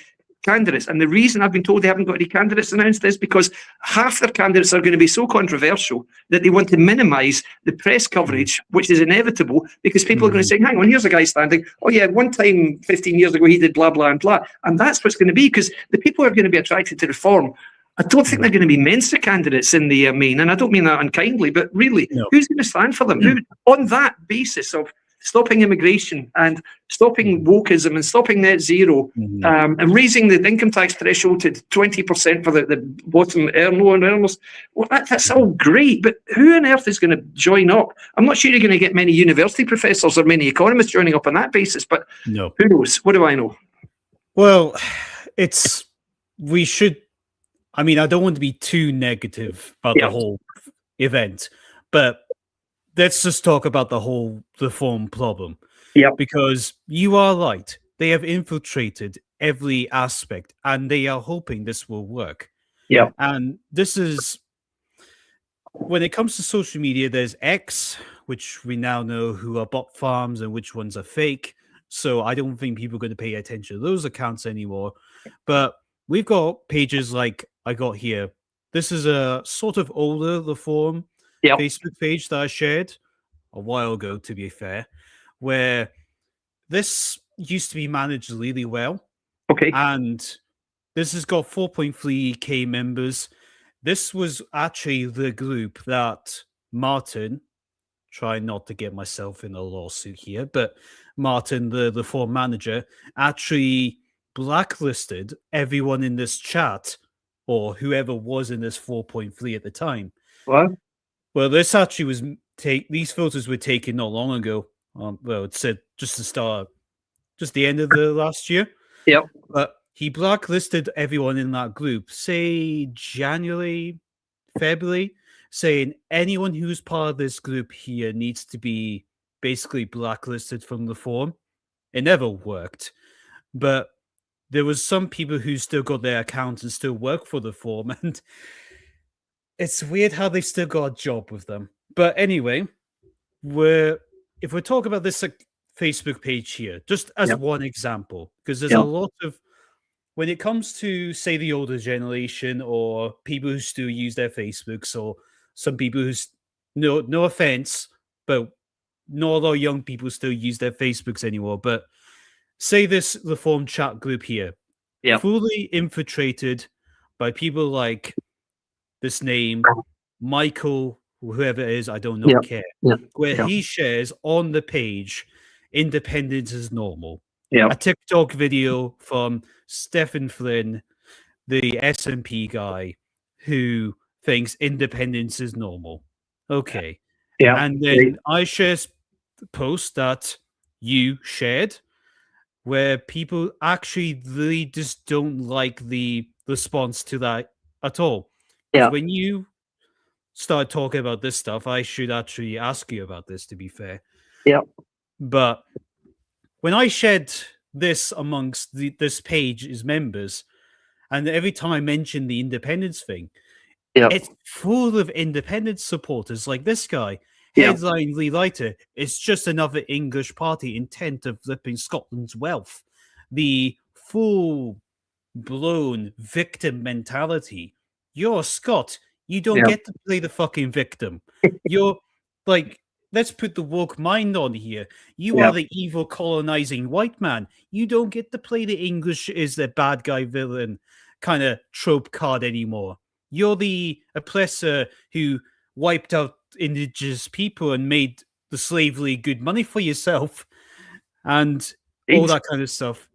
candidates. And the reason I've been told they haven't got any candidates announced is because half their candidates are going to be so controversial that they want to minimise the press coverage, which is inevitable, because people are going to say, hang on, here's a guy standing. Oh, yeah, one time 15 years ago, he did blah, blah, and blah. And that's what's going to be, because the people who are going to be attracted to reform, I don't think they're going to be Mensa candidates in the main. And I don't mean that unkindly, but really, who's going to stand for them? Who, on that basis of stopping immigration and stopping wokeism and stopping net zero, and raising the income tax threshold to 20% for the bottom earners. Well, that's all great, but who on earth is going to join up? I'm not sure you're going to get many university professors or many economists joining up on that basis, but who knows? What do I know? Well, we should, I mean, I don't want to be too negative about the whole event, but let's just talk about the whole reform problem. Yeah. Because you are right. They have infiltrated every aspect and they are hoping this will work. Yeah. And this is, when it comes to social media, there's X, which we now know who are bot farms and which ones are fake. So I don't think people are going to pay attention to those accounts anymore. But we've got pages like I got here. This is a sort of older reform Facebook page that I shared a while ago, to be fair, where this used to be managed really well. Okay. And this has got 4.3k members. This was actually the group that Martin, try not to get myself in a lawsuit here, but Martin, the reform manager, actually blacklisted everyone in this chat or whoever was in this 4.3 at the time. What? Well, this actually was these photos were taken not long ago. Well, it said just the end of the last year. Yep. But he blacklisted everyone in that group, say January, February, saying anyone who's part of this group here needs to be basically blacklisted from the forum. It never worked. But there was some people who still got their accounts and still work for the forum, and it's weird how they've still got a job with them. But anyway, if we're talking about this Facebook page here, just as one example, because there's a lot of, when it comes to, say, the older generation or people who still use their Facebooks, or some people who's, no offense, but not a lot of young people still use their Facebooks anymore. But say this reform chat group here, fully infiltrated by people like this name, Michael, whoever it is, I don't know, care, where he shares on the page, independence is normal. A TikTok video from Stephen Flynn, the SNP guy, who thinks independence is normal. Okay. And then I share the post that you shared, where people actually really just don't like the response to that at all. When you start talking about this stuff, I should actually ask you about this, to be fair. But when I shared this amongst this page's members, and every time I mention the independence thing, it's full of independence supporters like this guy. Headline Lee Leiter, it's just another English party intent of flipping Scotland's wealth. The full-blown victim mentality. You're a Scot. You don't get to play the fucking victim. You're like, let's put the woke mind on here. You are the evil colonizing white man. You don't get to play the English is the bad guy villain kind of trope card anymore. You're the oppressor who wiped out indigenous people and made the slavery good money for yourself and all that kind of stuff.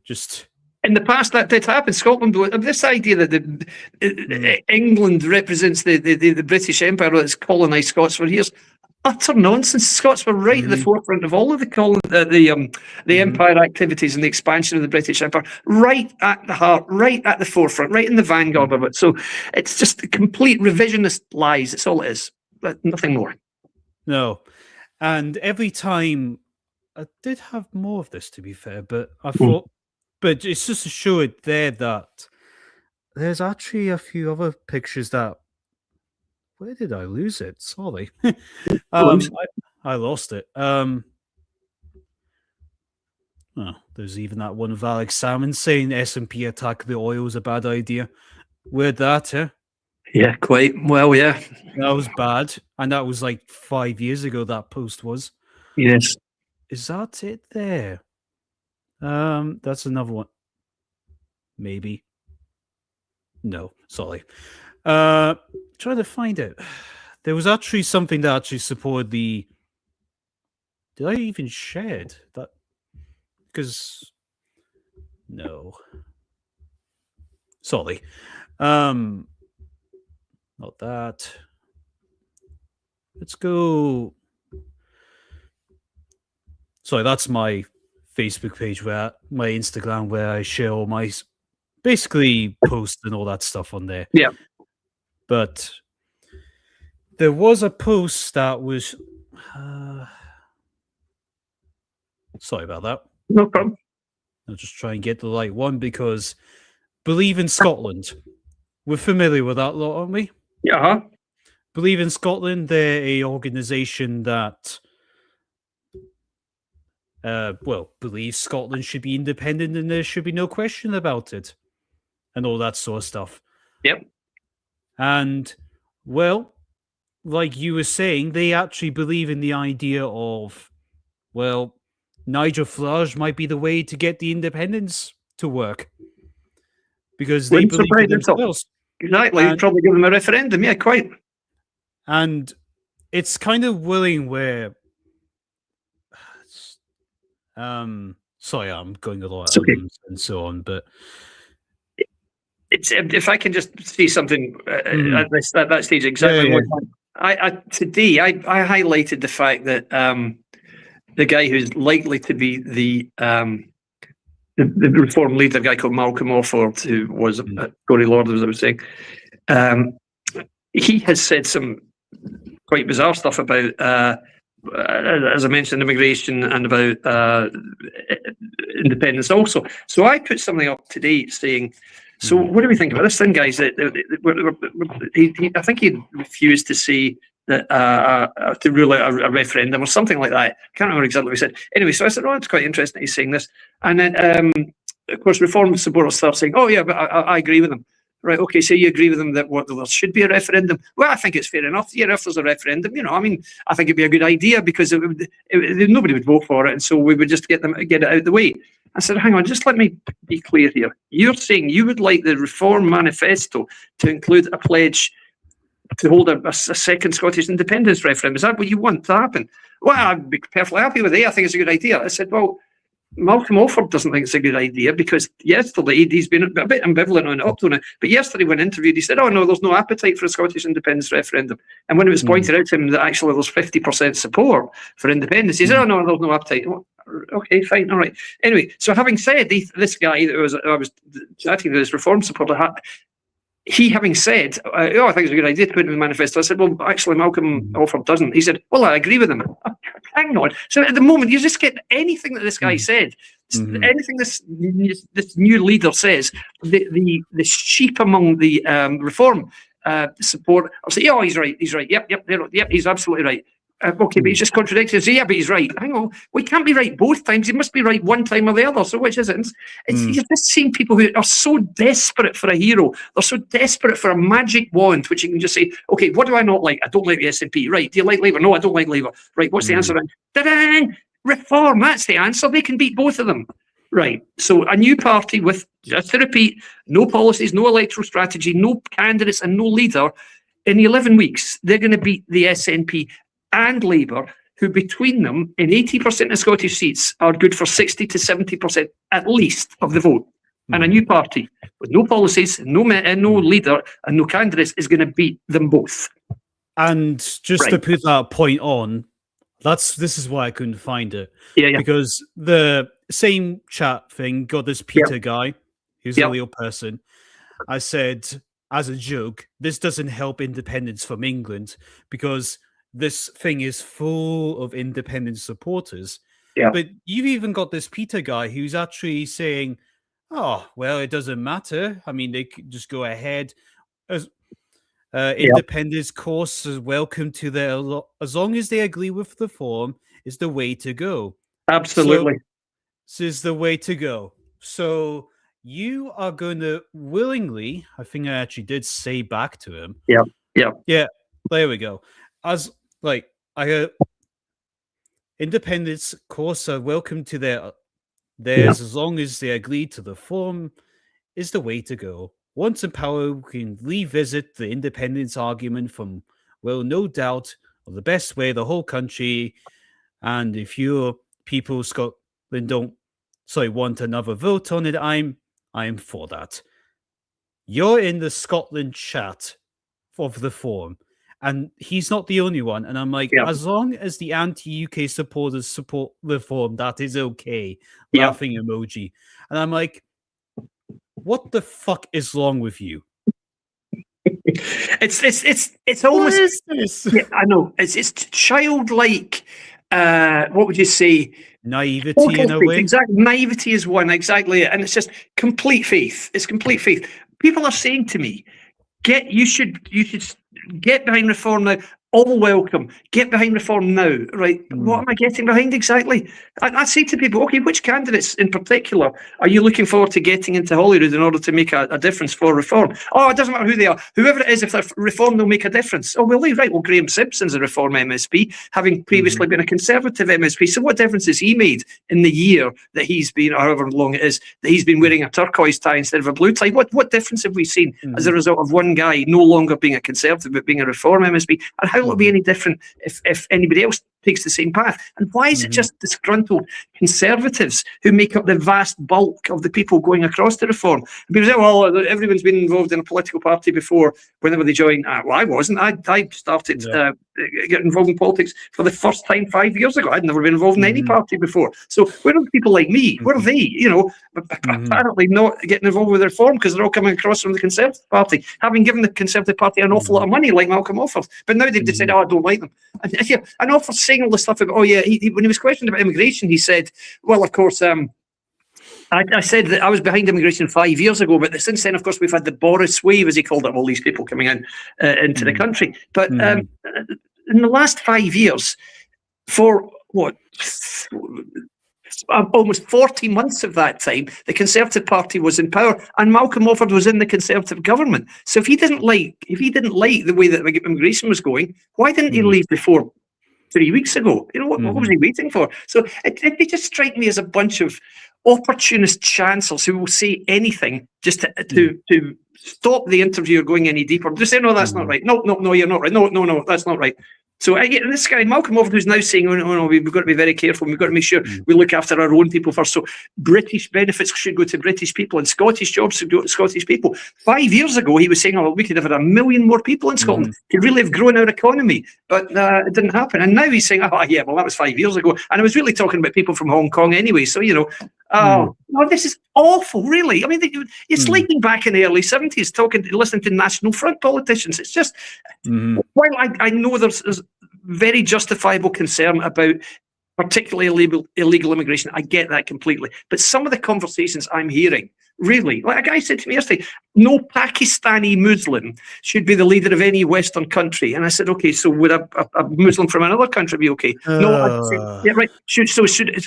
Just in the past, that did happen. Scotland, this idea that England represents the British Empire that's colonised Scots for years, utter nonsense. Scots were right at the forefront of all of the empire activities and the expansion of the British Empire, right at the heart, right at the forefront, right in the vanguard of it. So it's just complete revisionist lies. That's all it is. But nothing more. No. And every time, I did have more of this, to be fair, but I thought, but it's just to show it there that there's actually a few other pictures that, where did I lose it? Sorry. I lost it. Oh, there's even that one of Alex Salmon saying S&P attack the oil is a bad idea. Where'd that, eh? Yeah, quite. Well, yeah. That was bad. And that was like 5 years ago, that post was. Yes. Is that it there? That's another one. Maybe. No, sorry. Trying to find it. There was actually something that actually supported the. Did I even share it? That because no. Sorry. Not that. Let's go. Sorry, that's my Facebook page, where my Instagram, where I share all my basically posts and all that stuff on there. Yeah. But there was a post that was sorry about that. No problem. I'll just try and get the right one, because Believe in Scotland. We're familiar with that lot, aren't we? Yeah. Believe in Scotland, they're a organisation that believes Scotland should be independent and there should be no question about it. And all that sort of stuff. Yep. And, well, like you were saying, they actually believe in the idea of, well, Nigel Farage might be the way to get the independence to work. Because they believe in themselves. Exactly. You'd probably give them a referendum. Yeah, quite. And it's kind of willing where... sorry, I'm going a lot and so on, but... It's, if I can just see something at that stage, exactly. Today, I highlighted the fact that the guy who's likely to be the reform leader, a guy called Malcolm Offord, who was a Tory Lord, as I was saying, he has said some quite bizarre stuff about, as I mentioned, immigration and about independence also. So I put something up today saying, so what do we think about this thing, guys? I think he refused to say that to rule out a referendum or something like that. I can't remember exactly what he said. Anyway, so I said, oh, it's quite interesting he's saying this. And then, of course, Reform supporters start saying, oh, yeah, but I agree with him. Right, okay, so you agree with them that there should be a referendum? Well, I think it's fair enough. Yeah, if there's a referendum, I mean, I think it'd be a good idea, because nobody would vote for it, and so we would just get it out of the way. I said, hang on, just let me be clear here. You're saying you would like the Reform Manifesto to include a pledge to hold a second Scottish independence referendum. Is that what you want to happen? Well, I'd be perfectly happy with it. I think it's a good idea. I said, well, Malcolm Offord doesn't think it's a good idea, because yesterday, he's been a bit ambivalent on it up to now, but yesterday when interviewed, he said, oh no, there's no appetite for a Scottish independence referendum. And when it was pointed out to him that actually there's 50% support for independence, he said, oh no, there's no appetite. Well, okay, fine, all right. Anyway, so having said this guy that I was chatting to, this Reform supporter, he having said, I think it's a good idea to put it in the manifesto. I said, well, actually, Malcolm Offord doesn't. He said, well, I agree with him. Hang on. So at the moment, you just get anything that this guy said, anything this new leader says, the sheep among the Reform support, I'll say, oh, he's right, yep, he's absolutely right. Okay, but he's just contradicted. So yeah, but he's right. Hang on, we can't be right both times. He must be right one time or the other. So which is it? You're just seeing people who are so desperate for a hero. They're so desperate for a magic wand, which you can just say, okay, what do I not like? I don't like the SNP. Right. Do you like Labour? No, I don't like Labour. Right. What's the answer? Ta-da! Reform. That's the answer. They can beat both of them. Right. So a new party with, just to repeat, no policies, no electoral strategy, no candidates and no leader in 11 weeks, they're going to beat the SNP and Labour, who between them, in 80% of Scottish seats, are good for 60 to 70% at least of the vote. And a new party with no policies, no leader, and no candidates is going to beat them both. And just to put that point on, this is why I couldn't find it. Yeah. Because the same chat thing got this Peter guy, who's a real person. I said, as a joke, this doesn't help independence from England because this thing is full of independent supporters. Yeah. But you've even got this Peter guy who's actually saying, oh, well, it doesn't matter. I mean, they could just go ahead. Independence course is welcome to their, as long as they agree with the form, is the way to go. Absolutely. So, this is the way to go. So you are going to willingly, I think I actually did say back to him. Yeah, there we go. As like, independence course are welcome to theirs as long as they agree to the form is the way to go. Once in power, we can revisit the independence argument from, well, no doubt, of the best way the whole country. And if your people, Scotland, want another vote on it, I'm for that. You're in the Scotland chat of the forum, and he's not the only one. And I'm like, as long as the anti-UK supporters support the forum, that is okay. Laughing emoji. And I'm like, what the fuck is wrong with you? It's almost. What is this? Yeah, I know. It's childlike. What would you say? Naivety in a way. Exactly. Naivety is one. Exactly. And it's just complete faith. It's complete faith. People are saying to me, you should get behind reform now. All welcome. Get behind reform now, right? What am I getting behind exactly? I say to people, okay, which candidates in particular are you looking forward to getting into Holyrood in order to make a difference for reform? Oh, it doesn't matter who they are. Whoever it is, if they're reform, they'll make a difference. Oh, will they? Right, well, Graham Simpson's a reform MSP, having previously been a Conservative MSP. So what difference has he made in the year that he's been, or however long it is, that he's been wearing a turquoise tie instead of a blue tie? What difference have we seen as a result of one guy no longer being a Conservative but being a reform MSP? And how will it be any different if anybody else takes the same path? And why is it just disgruntled Conservatives who make up the vast bulk of the people going across to reform? And people say, well, everyone's been involved in a political party before whenever they join. Well, I wasn't. I started getting involved in politics for the first time 5 years ago. I'd never been involved in any party before. So where are people like me? Where are they? Apparently not getting involved with reform because they're all coming across from the Conservative Party, having given the Conservative Party an awful lot of money like Malcolm offers. But now they've decided, I don't like them. And Offers saying all this stuff about, when he was questioned about immigration, he said, well, of course, I said that I was behind immigration 5 years ago, but since then, of course, we've had the Boris wave, as he called it, all these people coming into the country. But in the last 5 years, for almost 40 months of that time, the Conservative Party was in power, and Malcolm Offord was in the Conservative government. So if he didn't like the way that immigration was going, why didn't he leave before 3 weeks ago? What was he waiting for? So they just strike me as a bunch of opportunist chancellors who will say anything just to stop the interviewer going any deeper. Just say, no, that's not right. No, you're not right. No, that's not right. So this guy, Malcolm Offord, who's now saying, oh, no, we've got to be very careful. We've got to make sure we look after our own people first. So British benefits should go to British people and Scottish jobs should go to Scottish people. 5 years ago, he was saying, we could have had 1 million more people in Scotland. Could really have grown our economy. But it didn't happen. And now he's saying, that was 5 years ago. And I was really talking about people from Hong Kong anyway. So, no, this is awful, really. I mean, you're sleeping back in the early 70s, listening to National Front politicians. It's just, while I know there's very justifiable concern about particularly illegal immigration, I get that completely. But some of the conversations I'm hearing, really, like a guy said to me yesterday, no Pakistani Muslim should be the leader of any Western country. And I said, okay, so would a Muslim from another country be okay? No, yeah, right.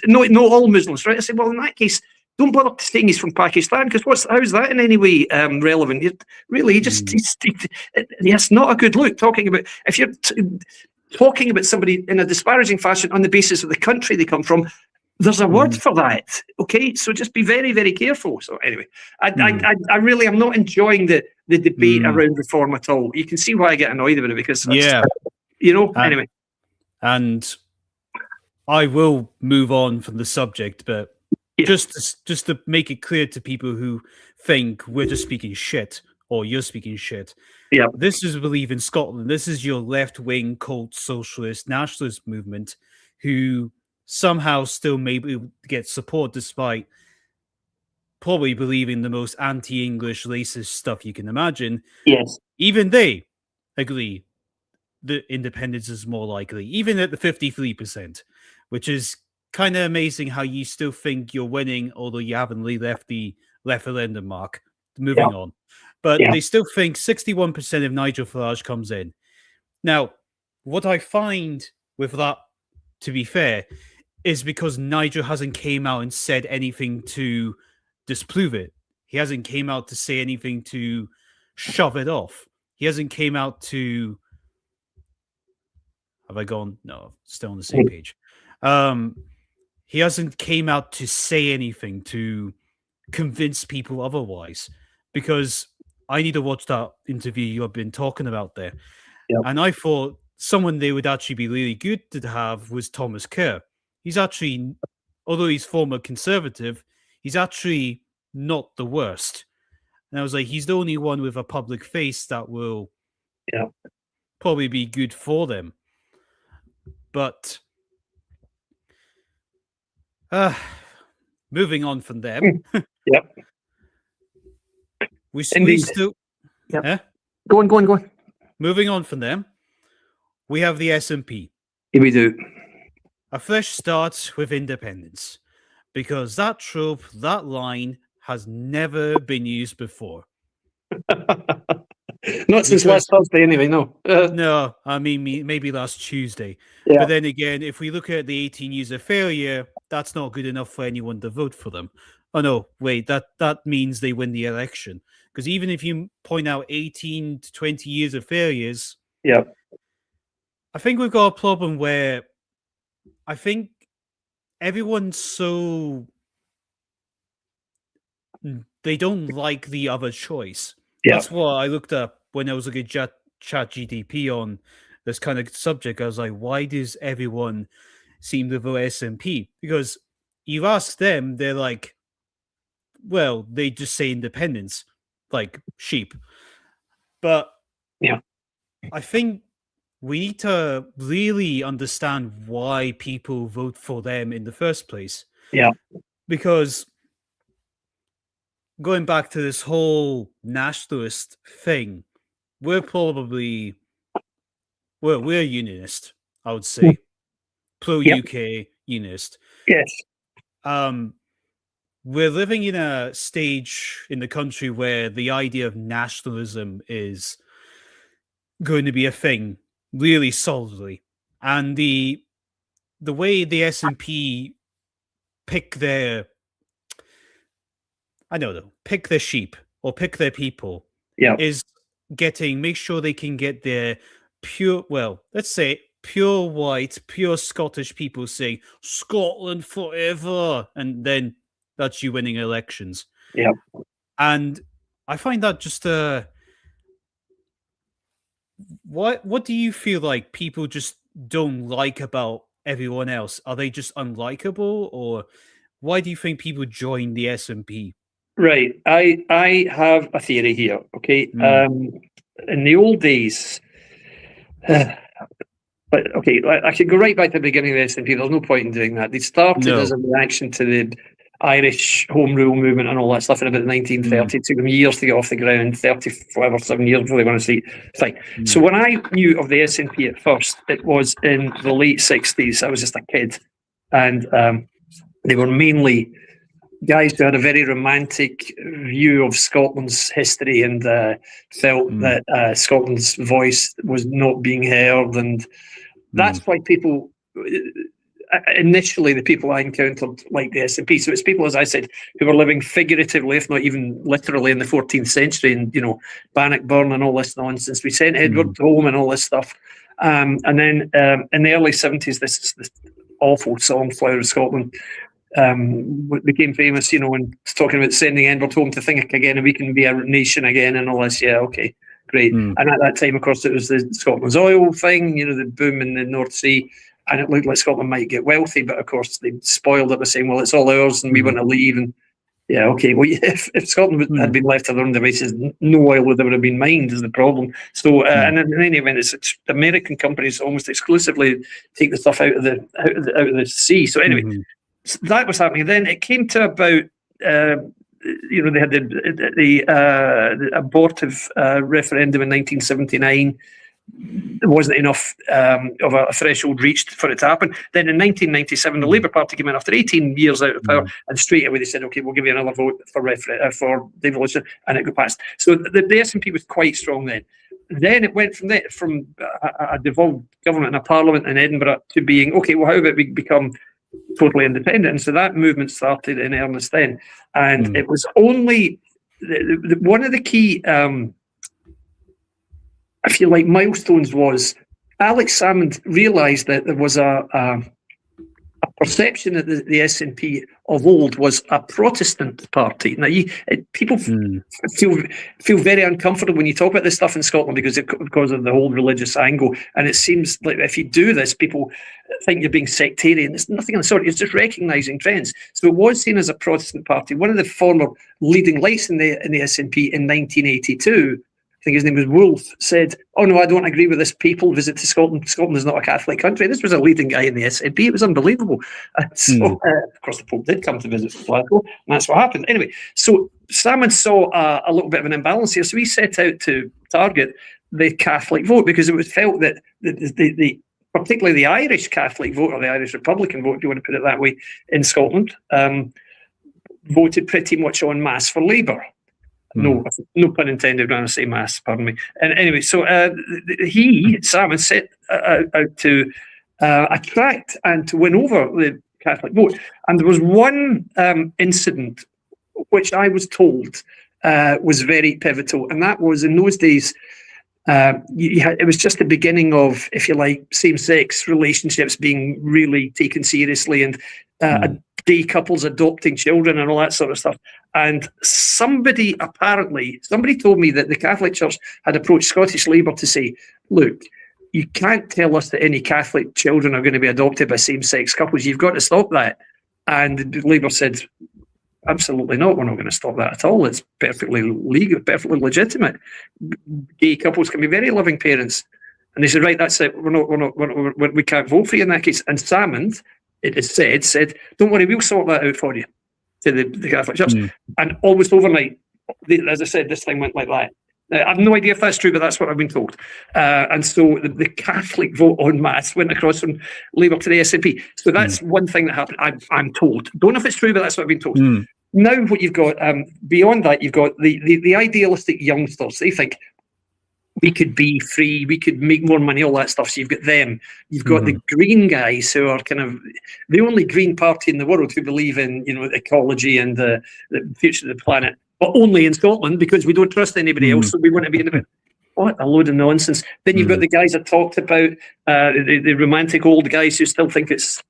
Not all Muslims, right? I said, well, in that case, don't bother saying he's from Pakistan, because how's that in any way relevant? It's not a good look talking about, if you're talking about somebody in a disparaging fashion on the basis of the country they come from, there's a word for that, okay? So just be very, very careful. So anyway, I really am not enjoying the the debate around reform at all. You can see why I get annoyed about it, because anyway. And I will move on from the subject, but just to make it clear to people who think we're just speaking shit or you're speaking shit. Yeah. This is believe in Scotland. This is your left-wing cult socialist nationalist movement who somehow still maybe get support despite probably believing the most anti-English racist stuff you can imagine. Yes. Even they agree the independence is more likely, even at the 53%, which is kind of amazing how you still think you're winning, although you haven't really left the referendum mark. Moving on. But they still think 61% of Nigel Farage comes in. Now, what I find with that, to be fair, is because Nigel hasn't came out and said anything to disprove it. He hasn't came out to say anything to shove it off. He hasn't came out to... Have I gone? No, still on the same page. He hasn't came out to say anything to convince people otherwise, because I need to watch that interview you have been talking about there. Yep. And I thought someone they would actually be really good to have was Thomas Kerr. He's actually, although he's former Conservative, he's actually not the worst. And I was like, he's the only one with a public face that will probably be good for them. But moving on from them. We still... Go on. Moving on from them, we have the SNP. Here we do. A fresh start with independence. Because that trope, that line, has never been used before. Not since last Thursday, anyway, no. No, I mean, maybe last Tuesday. Yeah. But then again, if we look at the 18 years of failure, that's not good enough for anyone to vote for them. Oh, no, wait, that means they win the election. Because even if you point out 18 to 20 years of failures, I think we've got a problem where I think everyone's so... They don't like the other choice. That's what I looked up when I was looking at ChatGPT on this kind of subject. I was like, why does everyone seem to vote SNP? Because you ask them, they're like, well, they just say independence, like sheep. But I think we need to really understand why people vote for them in the first place. Because going back to this whole nationalist thing, we're unionist, I would say. Pro-UK unionist. Yes. We're living in a stage in the country where the idea of nationalism is going to be a thing really solidly. And the way the SNP pick their... I don't know, pick their sheep or pick their people is make sure they can get their pure, well, let's say pure white, pure Scottish people saying Scotland forever. And then that's you winning elections. And I find that just what do you feel like people just don't like about everyone else? Are they just unlikable, or why do you think people join the SNP? Right. I have a theory here, okay? In the old days, but okay, I could go right back to the beginning of the SNP. There's no point in doing that. They started as a reaction to the Irish Home Rule movement and all that stuff in about 1930. It took them years to get off the ground, 7 years before they want to see it. Fine. So when I knew of the SNP at first, it was in the late 60s. I was just a kid. And they were mainly guys who had a very romantic view of Scotland's history and felt that Scotland's voice was not being heard. And that's why people, initially the people I encountered liked the SNP. So it's people, as I said, who were living figuratively, if not even literally, in the 14th century, and, Bannockburn and all this nonsense. We sent Edward home and all this stuff. And then in the early 70s, this awful song, Flower of Scotland, became famous, and talking about sending Edward home to think again and we can be a nation again and all this. Yeah, okay, great. And at that time, of course, it was the Scotland's oil thing, the boom in the North Sea, and it looked like Scotland might get wealthy, but of course they spoiled it by saying, well, it's all ours and we want to leave. And yeah, okay, well, if Scotland had been left to their own devices, no oil would have been mined is the problem. So, and in any event, it's American companies almost exclusively take the stuff out of the sea. So anyway, so that was happening. Then it came to about, they had the abortive referendum in 1979. There wasn't enough of a threshold reached for it to happen. Then in 1997, the Labour Party came in after 18 years out of power, and straight away they said, "Okay, we'll give you another vote for devolution," and it got passed. So the SNP was quite strong then. Then it went from a devolved government and a parliament in Edinburgh to being, okay, well, how about we become totally independent? And so that movement started in earnest then, and it was only one of the key. I feel like milestones was Alex Salmond realised that there was a perception that the SNP of old was a Protestant party. Now, people feel very uncomfortable when you talk about this stuff in Scotland because of the whole religious angle, and it seems like if you do this, people think you're being sectarian. It's nothing of the sort. It's just recognising trends. So it was seen as a Protestant party. One of the former leading lights in the SNP in 1982. I think his name was Wolf, said, "Oh no, I don't agree with this papal visit to Scotland. Scotland is not a Catholic country." This was a leading guy in the SNP. It was unbelievable. Of course, the Pope did come to visit Glasgow, and that's what happened. Anyway, so Salmond saw a little bit of an imbalance here, so he set out to target the Catholic vote because it was felt that the particularly the Irish Catholic vote, or the Irish Republican vote, if you want to put it that way, in Scotland, voted pretty much en masse for Labour. No pun intended when I say mass, pardon me. And anyway, so Salmond, set out to attract and to win over the Catholic vote. And there was one incident which I was told was very pivotal, and that was in those days, it was just the beginning of, if you like, same-sex relationships being really taken seriously, and gay couples adopting children and all that sort of stuff. And somebody told me that the Catholic Church had approached Scottish Labour to say, look, you can't tell us that any Catholic children are going to be adopted by same-sex couples. You've got to stop that. And Labour said, absolutely not. We're not going to stop that at all. It's perfectly legal, perfectly legitimate. Gay couples can be very loving parents. And they said, right, that's it. We can't vote for you in that case. And Salmond, it is said, don't worry, we'll sort that out for you, to the Catholic Church. And almost overnight, as I said, this thing went like that. I have no idea if that's true, but that's what I've been told. And so the Catholic vote en masse went across from Labour to the SNP. So that's one thing that happened, I'm told. Don't know if it's true, but that's what I've been told. Now what you've got, beyond that, you've got the idealistic youngsters. They think, we could be free, we could make more money, all that stuff. So you've got them. You've got the green guys who are kind of the only green party in the world who believe in, ecology and the future of the planet, but only in Scotland because we don't trust anybody else, so we want to be independent. What a load of nonsense. Then you've got the guys I talked about, the romantic old guys who still think it's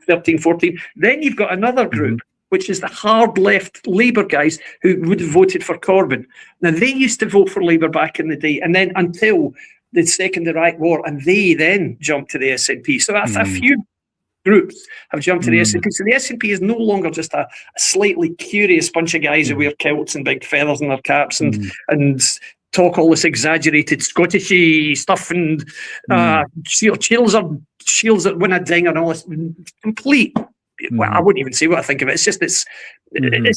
13, 14. Then you've got another group, which is the hard left Labour guys who would have voted for Corbyn. Now, they used to vote for Labour back in the day, and then until the Second Iraq War, and they then jumped to the SNP. So a few groups have jumped to the SNP. So the SNP is no longer just a slightly curious bunch of guys who wear kilts and big feathers in their caps and talk all this exaggerated Scottishy stuff and shields that win a ding and all this complete. Well, I wouldn't even say what I think of it. It's just it's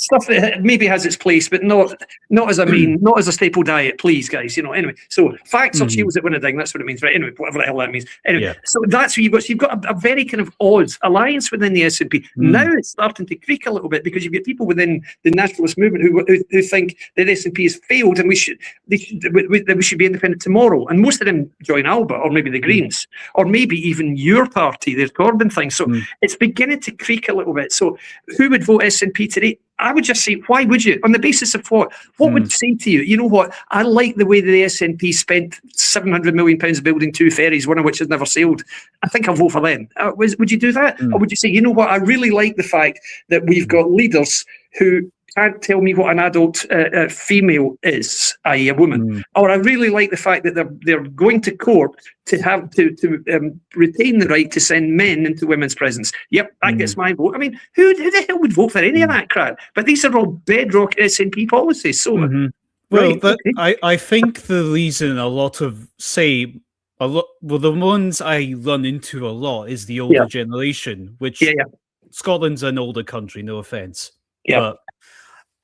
stuff that maybe has its place, but not as not as a staple diet, please, guys. Anyway. So facts or shields that win a ding, that's what it means, right? Anyway, whatever the hell that means. Anyway, so that's what you've got. So you've got a very kind of odd alliance within the SNP. Now it's starting to creak a little bit because you've got people within the nationalist movement who think that the SNP has failed and we should be independent tomorrow. And most of them join Alba or maybe the Greens or maybe even your party, the Corbyn thing. So it's beginning to creak a little bit. So who would vote SNP today? I would just say, why would you? On the basis of what? What would say to you? You know what? I like the way the SNP spent £700 million building 2 ferries, one of which has never sailed. I think I'll vote for them. Would you do that? Or would you say, you know what? I really like the fact that we've got leaders who can't tell me what an adult female is, i.e. a woman. Or I really like the fact that they're going to court to have to retain the right to send men into women's prisons. Yep, that gets my vote. I mean, who the hell would vote for any of that crap? But these are all bedrock SNP policies. So, well, I think the reason a lot of the ones I run into a lot is the older generation, which Scotland's an older country, no offense. But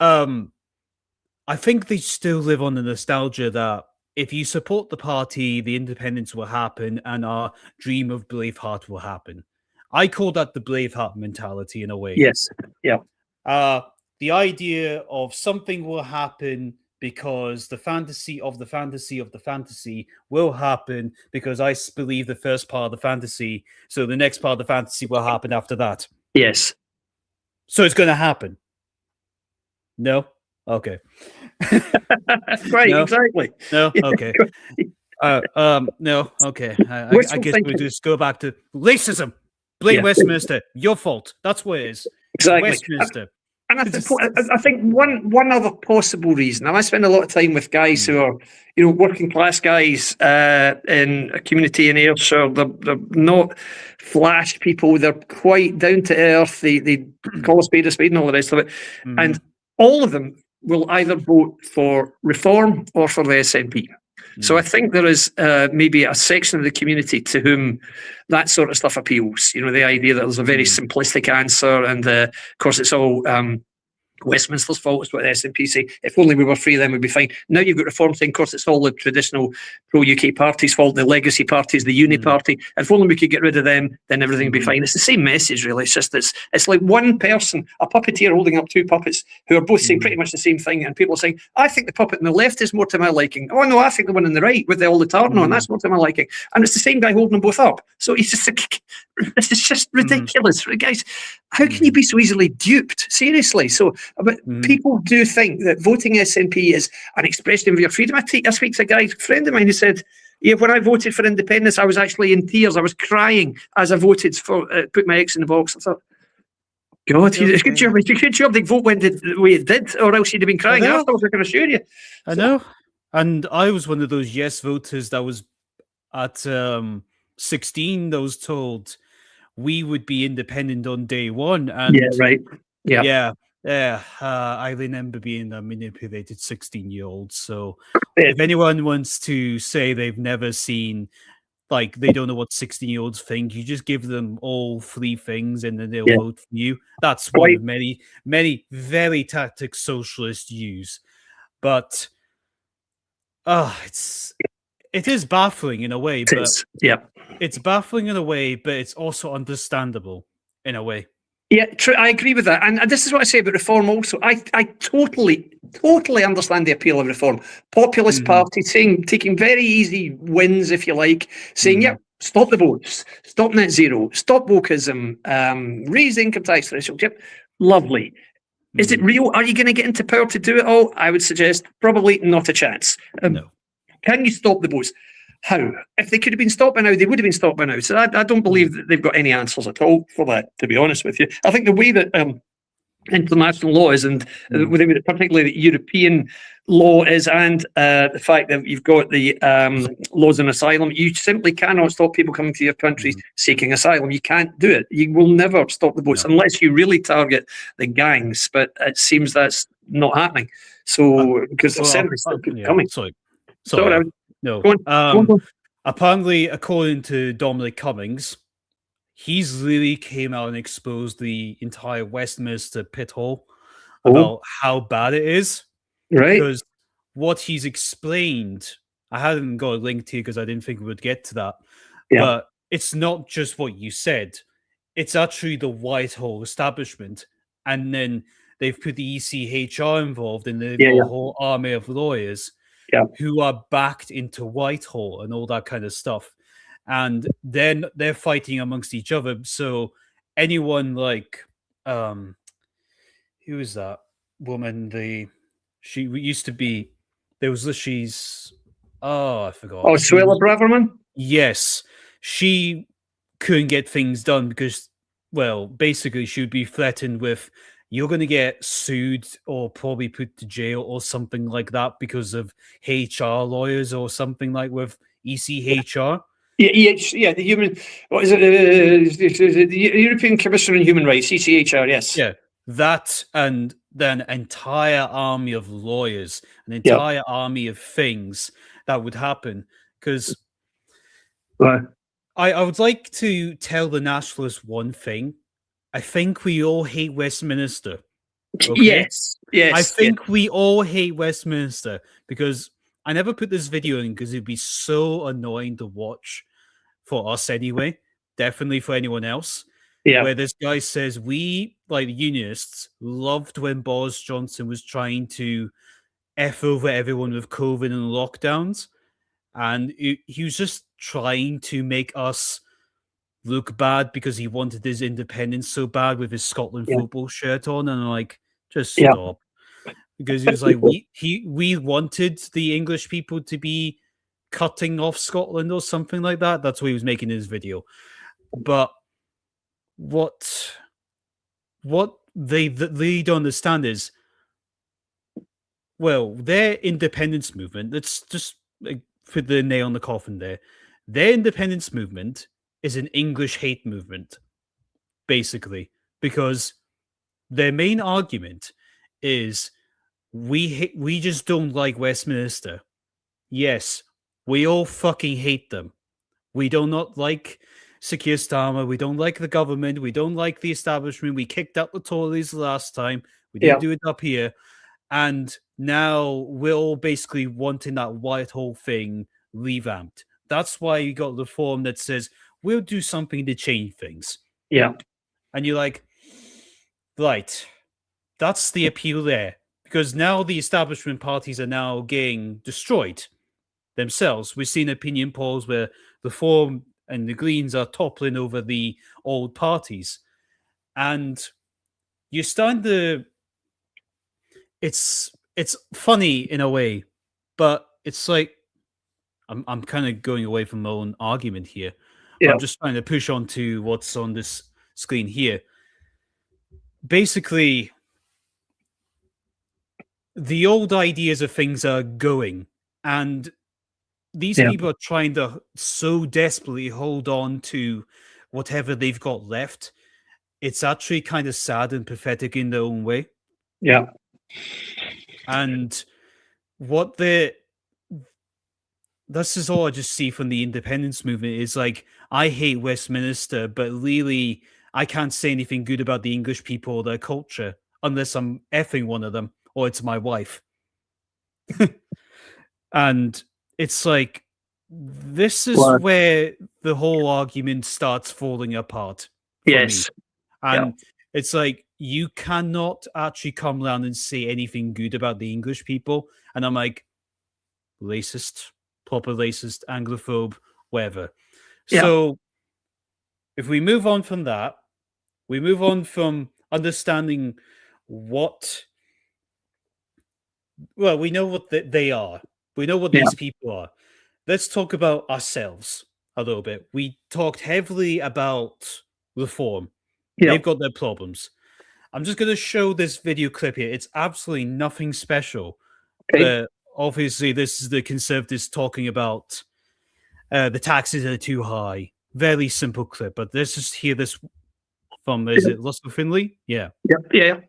I think they still live on the nostalgia that if you support the party, the independence will happen and our dream of Braveheart will happen. I call that the Braveheart mentality in a way. Yes. Yeah. The idea of something will happen because the fantasy of the fantasy of the fantasy will happen because I believe the first part of the fantasy, so the next part of the fantasy will happen after that. Yes. So it's going to happen. No? Okay. Right, no? exactly. No? Okay. No? Okay. I guess we just go back to racism. Blame Westminster. Your fault. That's what it is. Exactly. Westminster. And I think one other possible reason, and I spend a lot of time with guys who are, working class guys in a community in Ayrshire. They're not flash people. They're quite down to earth. They call a spade and all the rest of it. And all of them will either vote for reform or for the SNP. So I think there is maybe a section of the community to whom that sort of stuff appeals. The idea that there's a very simplistic answer, and of course it's all Westminster's fault is what the SNP say. If only we were free, then we'd be fine. Now you've got Reform saying, of course, it's all the traditional pro-UK parties' fault, the legacy parties, the uni party. If only we could get rid of them, then everything would be fine. It's the same message, really. It's just it's like one person, a puppeteer holding up 2 puppets who are both saying pretty much the same thing, and people are saying, I think the puppet on the left is more to my liking. Oh no, I think the one on the right with all the tartan on, that's more to my liking. And it's the same guy holding them both up. So he's just this is just ridiculous. Guys, how can you be so easily duped? Seriously. So but people do think that voting SNP is an expression of your freedom. I speak to a friend of mine who said, when I voted for independence, I was actually in tears. I was crying as I voted for put my X in the box. I thought, God, it's good job the vote went the way it did, or else you'd have been crying afterwards, I can assure you. I know. And I was one of those yes voters that was at 16 that was told we would be independent on day one. And I remember being a manipulated 16-year-old. So if anyone wants to say they've never seen, like, they don't know what 16-year-olds think, you just give them all 3 things and then they'll vote for you. That's one of many, many very tactic socialists use. But it is baffling in a way. It's baffling in a way, but it's also understandable in a way. Yeah, true. I agree with that. And this is what I say about reform also. I totally understand the appeal of reform. Populist party taking very easy wins, if you like, saying, stop the votes, stop net zero, stop wokeism, raise income tax thresholds. Yep, lovely. Is it real? Are you going to get into power to do it all? I would suggest probably not a chance. No. Can you stop the votes? How? If they could have been stopped by now, they would have been stopped by now. So I don't believe that they've got any answers at all for that, to be honest with you. I think the way that international law is, and particularly the European law is, and the fact that you've got the laws on asylum, you simply cannot stop people coming to your country seeking asylum. You can't do it. You will never stop the votes unless you really target the gangs. But it seems that's not happening. So because they're certainly still coming. Sorry. No. Apparently, according to Dominic Cummings, he's really came out and exposed the entire Westminster pit hole about how bad it is. Right. Because what he's explained, I hadn't got a link to because I didn't think we would get to that. Yeah. But it's not just what you said. It's actually the Whitehall establishment. And then they've put the ECHR involved, and they've got a whole army of lawyers who are backed into Whitehall and all that kind of stuff. And then they're fighting amongst each other. So anyone like, who is that? woman. She used to be. There was she's. Oh, I forgot. Oh, Suella Braverman? Yes, she couldn't get things done because, well, basically she would be threatened with you're going to get sued or probably put to jail or something like that because of HR lawyers or something like with ECHR. Yeah, the human. What is it? The European Commission on Human Rights, ECHR. Yes. Yeah, that and then an entire army of lawyers, an Yeah. entire army of things that would happen because Right. I would like to tell the nationalists one thing. I think we all hate Westminster. Okay? Yes. I Yes. think we all hate Westminster because I never put this video in because it'd be so annoying to watch for us anyway. Definitely for anyone else. Yeah. Where this guy says we, like the unionists, loved when Boris Johnson was trying to F over everyone with COVID and lockdowns. And he was just trying to make us look bad because he wanted his independence so bad with his Scotland football shirt on. And I'm like, just stop. Because he was like, we wanted the English people to be cutting off Scotland or something like that. That's why he was making his video. But what they don't understand is, well, their independence movement, let's just put the nail on the coffin there. Their independence movement is an English hate movement, basically, because their main argument is we just don't like Westminster. Yes, we all fucking hate them. We do not like Secure Starmer. We don't like the government. We don't like the establishment. We kicked out the Tories last time. We didn't do it up here. And now we're all basically wanting that Whitehall thing revamped. That's why you got the form that says, we'll do something to change things. Yeah. And you're like, right, that's the appeal there. Because now the establishment parties are now getting destroyed themselves. We've seen opinion polls where the Reform and the Greens are toppling over the old parties. And you're starting to... It's funny in a way, but it's like I'm kind of going away from my own argument here. Yeah. I'm just trying to push on to what's on this screen here. Basically, the old ideas of things are going, and these people are trying to so desperately hold on to whatever they've got left. It's actually kind of sad and pathetic in their own way. Yeah. And this is all I just see from the independence movement is like, I hate Westminster, but really, I can't say anything good about the English people or their culture unless I'm effing one of them or it's my wife. And it's like, this is where the whole argument starts falling apart. Yes. Me. And it's like, you cannot actually come around and say anything good about the English people. And I'm like, racist, proper racist, Anglophobe, whatever. Yeah. So if we move on from that, we move on from understanding what... Well, we know what they are. We know what these people are. Let's talk about ourselves a little bit. We talked heavily about Reform. Yeah. They've got their problems. I'm just going to show this video clip here. It's absolutely nothing special. Okay. Obviously, this is the Conservatives talking about the taxes are too high. Very simple clip, but let's just hear this from, is it Russell Finlay? Yeah. Yep. Yeah.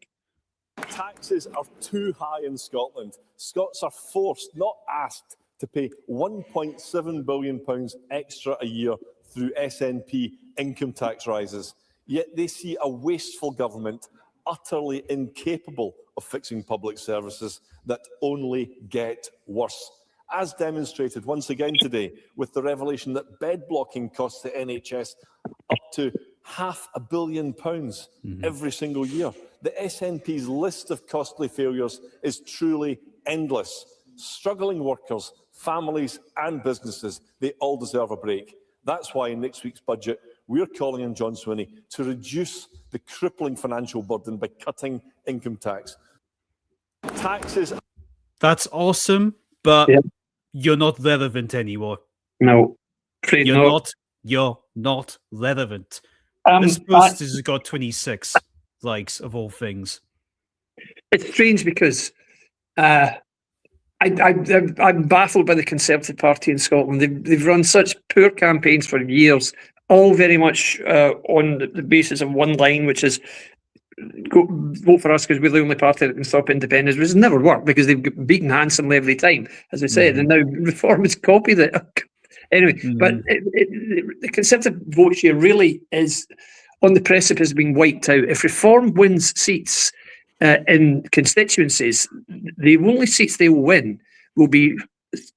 Taxes are too high in Scotland. Scots are forced, not asked, to pay £1.7 billion extra a year through SNP income tax rises. Yet they see a wasteful government utterly incapable of fixing public services that only get worse. As demonstrated once again today with the revelation that bed blocking costs the NHS up to £500 million every single year. The SNP's list of costly failures is truly endless. Struggling workers, families and businesses, they all deserve a break. That's why in next week's budget, we're calling on John Swinney to reduce the crippling financial burden by cutting income tax. Taxes. That's awesome, but Yeah. you're not relevant anymore. No, afraid You're not. not. You're not relevant. Um, This I- post has got 26 likes of all things. it's strange because I'm baffled by the Conservative Party in Scotland. They've run such poor campaigns for years, all very much on the basis of one line, which is vote for us because we're the only party that can stop independence, which has never worked because they've beaten handsomely every time, as I said, and now Reform has copied it. Anyway, but the Conservative vote share really is on the precipice of being wiped out. If Reform wins seats in constituencies, the only seats they will win will be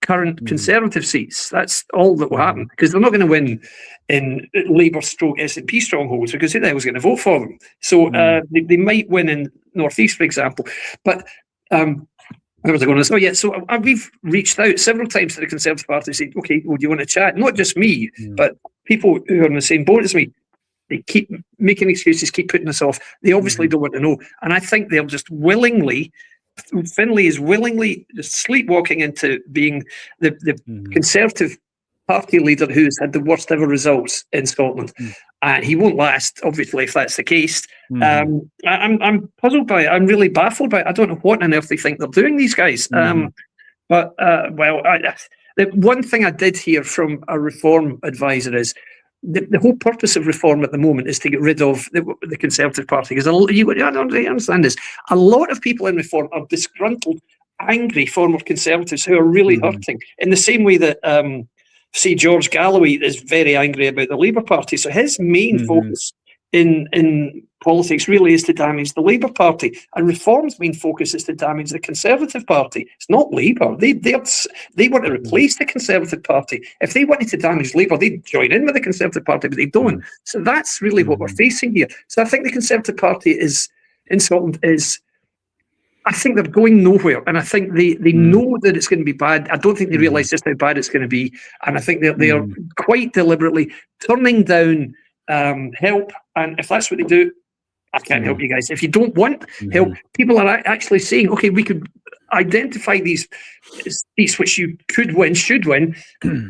current Conservative seats. That's all that will happen, because they're not going to win in Labour stroke SNP strongholds, because who the hell is going to vote for them? So they might win in North East, for example. But where was I going to say? Oh, yeah. So we've reached out several times to the Conservative Party, saying, okay, well, do you want to chat? Not just me, but people who are in the same boat as me. They keep making excuses, keep putting us off. They obviously don't want to know. And I think they'll just willingly, Finlay is willingly just sleepwalking into being the Conservative Party leader who's had the worst ever results in Scotland. He won't last, obviously, if that's the case. I'm puzzled by it. I'm really baffled by it. I don't know what on earth they think they're doing, these guys. But the one thing I did hear from a Reform advisor is the whole purpose of Reform at the moment is to get rid of the Conservative Party. Because I don't understand this. A lot of people in Reform are disgruntled, angry former Conservatives who are really hurting. In the same way that, say, George Galloway is very angry about the Labour Party. So his main focus in politics really is to damage the Labour Party, and Reform's main focus is to damage the Conservative Party. It's not Labour. They want to replace the Conservative Party. If they wanted to damage Labour, they'd join in with the Conservative Party, but they don't. So that's really what we're facing here. So I think the Conservative Party in Scotland is, I think they're going nowhere, and I think they know that it's going to be bad. I don't think they realise just how bad it's going to be, and I think they are quite deliberately turning down help. And if that's what they do, I can't help you guys. If you don't want help, people are actually saying, okay, we could identify these seats which you could win, should win,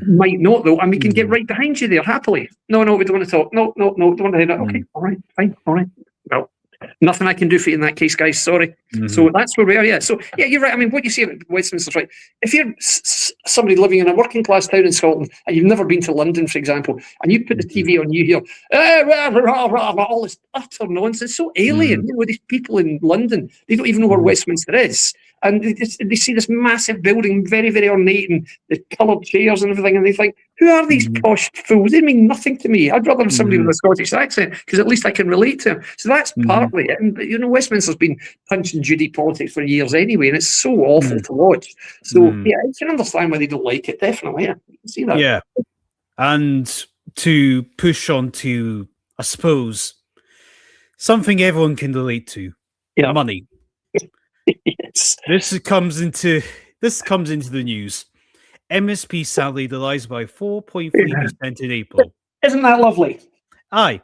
might not though, and we can get right behind you there happily. No, we don't want to talk. No, don't want to hear that. Okay, all right, fine, all right. Well, nothing I can do for you in that case, guys. Sorry. So that's where we are. Yeah. So yeah, you're right. I mean, what you say about Westminster's right. If you're somebody living in a working class town in Scotland and you've never been to London, for example, and you put the TV on, you hear all this utter nonsense, so alien. You know, these people in London, they don't even know where Westminster is. And they see this massive building, very, very ornate, and the coloured chairs and everything, and they think, who are these posh fools? They mean nothing to me. I'd rather have somebody with a Scottish accent, because at least I can relate to them. So that's partly it. And, you know, Westminster's been Punch and Judy politics for years anyway, and it's so awful to watch. So, yeah, I can understand why they don't like it, definitely. Yeah, I can see that. Yeah. And to push on to, I suppose, something everyone can relate to, money. Yes. This comes into the news. MSP salary rise by 4.3% in April. Isn't that lovely? I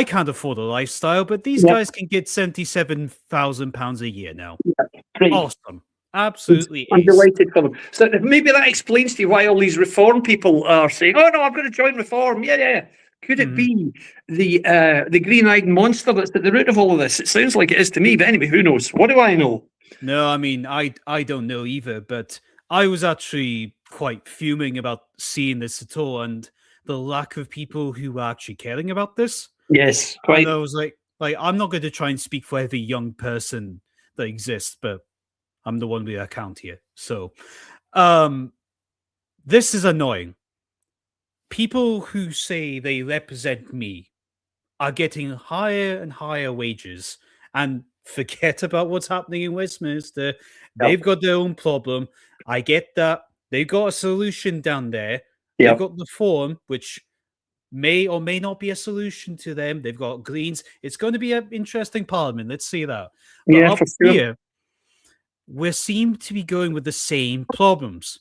can't afford a lifestyle, but these guys can get £77,000 a year now. Yeah, great. Awesome. Absolutely. I'm delighted for them. So maybe that explains to you why all these Reform people are saying, oh no, I'm going to join Reform. Yeah. Could it be the green-eyed monster that's at the root of all of this? It sounds like it is to me, but anyway, who knows? What do I know? No, I mean, I don't know either, but I was actually quite fuming about seeing this at all, and the lack of people who are actually caring about this. Yes, quite. And I was like, I'm not going to try and speak for every young person that exists, but I'm the one with the account here. So, this is annoying. People who say they represent me are getting higher and higher wages and forget about what's happening in Westminster. They've got their own problem. I get that. They've got a solution down there. They've got the form, which may or may not be a solution to them. They've got Greens. It's going to be an interesting parliament. Let's see that. But up here, we seem to be going with the same problems.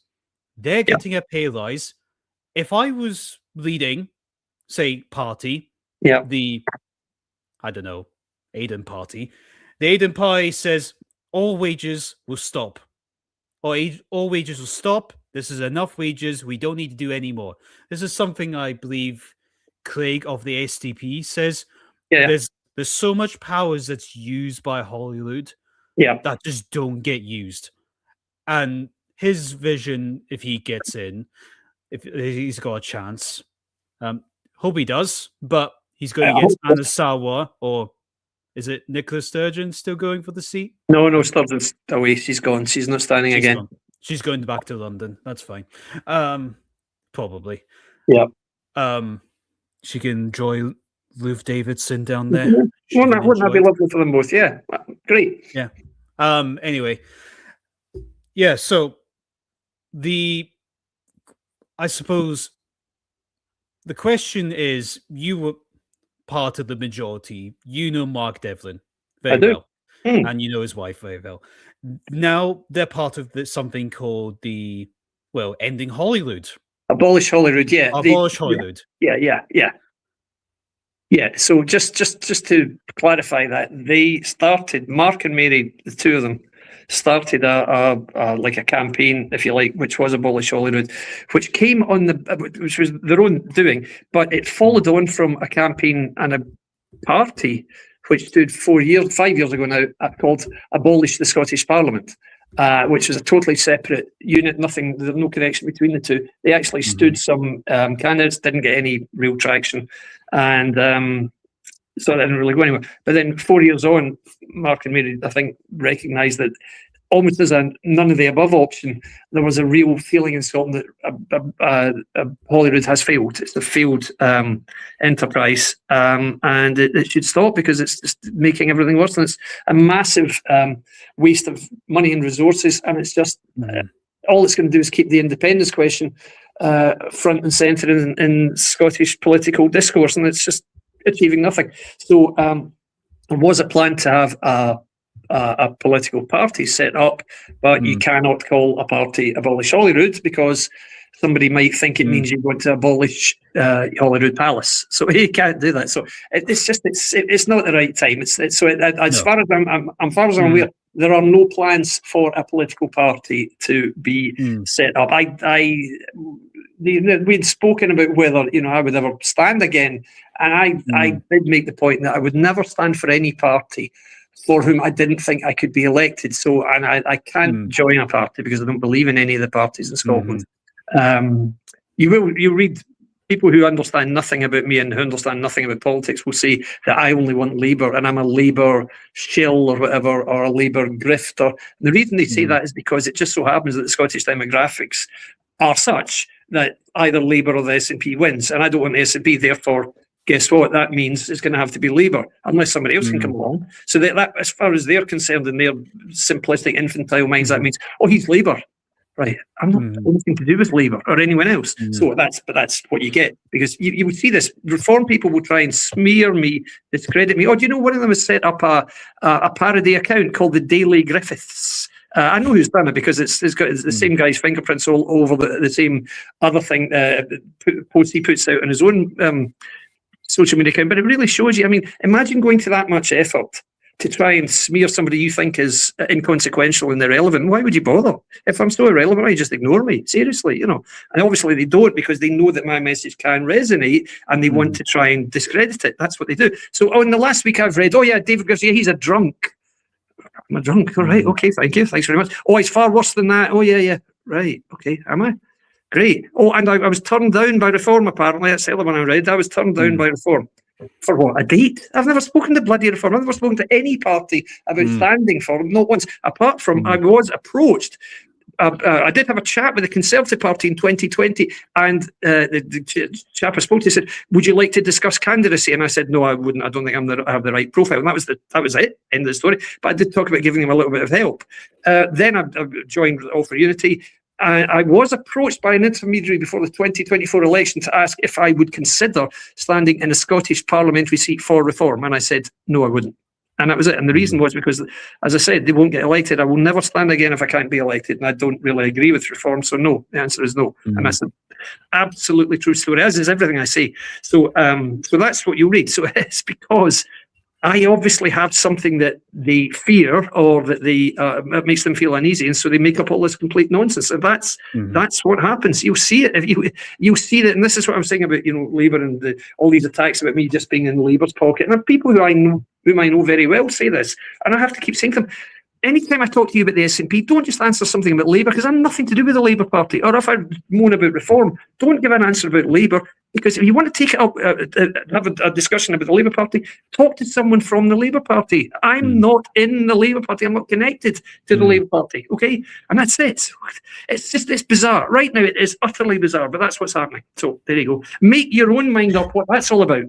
They're getting a pay rise. If I was leading, say, party, the, I don't know, Aiden party, the Aiden party says, all wages will stop. All wages will stop. This is enough wages. We don't need to do any more. This is something I believe Craig of the SDP says. Yeah. There's so much powers that's used by Hollywood that just don't get used. And his vision, if he gets in, if he's got a chance, hope he does, but he's going to get Anasawa, or is it Nicola Sturgeon still going for the seat? No, Sturgeon's away. She's gone. She's not standing again. Gone. She's going back to London. That's fine. Probably. Yeah. She can enjoy Ruth Davidson down there. Wouldn't that be lovely for them both? Yeah. Great. Yeah. Anyway. Yeah, so I suppose the question is, you were part of the majority. You know Mark Devlin very well. And you know his wife very well. Now they're part of something called Ending Hollywood. Abolish Hollywood, yeah. Abolish Hollywood. Yeah. So just to clarify that, they started, Mark and Mary, the two of them, started a campaign, if you like, which was Abolish Hollywood, which came on which was their own doing, but it followed on from a campaign and a party which stood 5 years ago now, called Abolish the Scottish Parliament, which was a totally separate unit. There's no connection between the two. They actually stood some candidates, didn't get any real traction, and so that didn't really go anywhere. But then 4 years on, Mark and Mary, I think, recognised that almost as a none of the above option, there was a real feeling in Scotland that Hollywood has failed. It's a failed enterprise, and it should stop, because it's just making everything worse, and it's a massive waste of money and resources, and it's just all it's going to do is keep the independence question front and centre in Scottish political discourse, and it's just achieving nothing. So there was a plan to have a political party set up, but you cannot call a party Abolish Holyrood, because somebody might think it means you want to abolish Holyrood Palace. So you can't do that. So it's not the right time. As far as I'm aware, there are no plans for a political party to be set up. We'd spoken about whether I would ever stand again, and I did make the point that I would never stand for any party for whom I didn't think I could be elected. So, and I can't join a party because I don't believe in any of the parties in Scotland. You read people who understand nothing about me and who understand nothing about politics will say that I only want Labour and I'm a Labour shill or whatever, or a Labour grifter. The reason they say that is because it just so happens that the Scottish demographics are such that either Labour or the SNP wins, and I don't want the SNP, therefore guess what? That means it's going to have to be Labour, unless somebody else can come along. So that, as far as they're concerned, in their simplistic, infantile minds, that means, oh, he's Labour, right? I'm not anything to do with Labour or anyone else. So that's what you get, because you would see this. Reform people will try and smear me, discredit me. Oh, do you know one of them has set up a parody account called the Daily Griffiths? I know who's done it, because it's the same guy's fingerprints all over the same other thing post he puts out on his own social media account. But it really shows you, I mean, imagine going to that much effort to try and smear somebody you think is inconsequential and irrelevant. Why would you bother? If I'm so irrelevant, why just ignore me? Seriously, And obviously they don't, because they know that my message can resonate and they want to try and discredit it. That's what they do. So in the last week I've read, oh yeah, David Griffiths, he's a drunk. I'm a drunk. All right. Okay. Thank you. Thanks very much. Oh, it's far worse than that. Oh yeah. Right. Okay. Am I? Great. Oh, and I was turned down by Reform, apparently. That's the other one I read. I was turned down by Reform. For what? A date? I've never spoken to bloody Reform. I've never spoken to any party about standing for them, not once. Apart from I was approached. I did have a chat with the Conservative Party in 2020, and the chap I spoke to said, "Would you like to discuss candidacy?" And I said, "No, I wouldn't. I don't think I have the right profile." And that was it. End of the story. But I did talk about giving him a little bit of help. Then I joined All for Unity. I was approached by an intermediary before the 2024 election to ask if I would consider standing in a Scottish parliamentary seat for Reform, and I said no, I wouldn't. And that was it. And the reason was because, as I said, they won't get elected. I will never stand again if I can't be elected. And I don't really agree with Reform. So no, the answer is no. And that's an absolutely true story, as is everything I say. So so that's what you read. So it's because I obviously have something that they fear or that it makes them feel uneasy, and so they make up all this complete nonsense. And that's what happens. You'll see it if you'll see that. And this is what I'm saying about Labour and all these attacks about me just being in Labour's pocket. And people whom I know very well say this, and I have to keep saying to them, anytime I talk to you about the SNP, don't just answer something about Labour, because I have nothing to do with the Labour Party. Or if I moan about reform, don't give an answer about Labour, because if you want to take it up, have a discussion about the Labour Party, talk to someone from the Labour Party. I'm not in the Labour Party. I'm not connected to the Labour Party. Okay? And that's it. It's bizarre. Right now, it is utterly bizarre, but that's what's happening. So there you go. Make your own mind up what that's all about.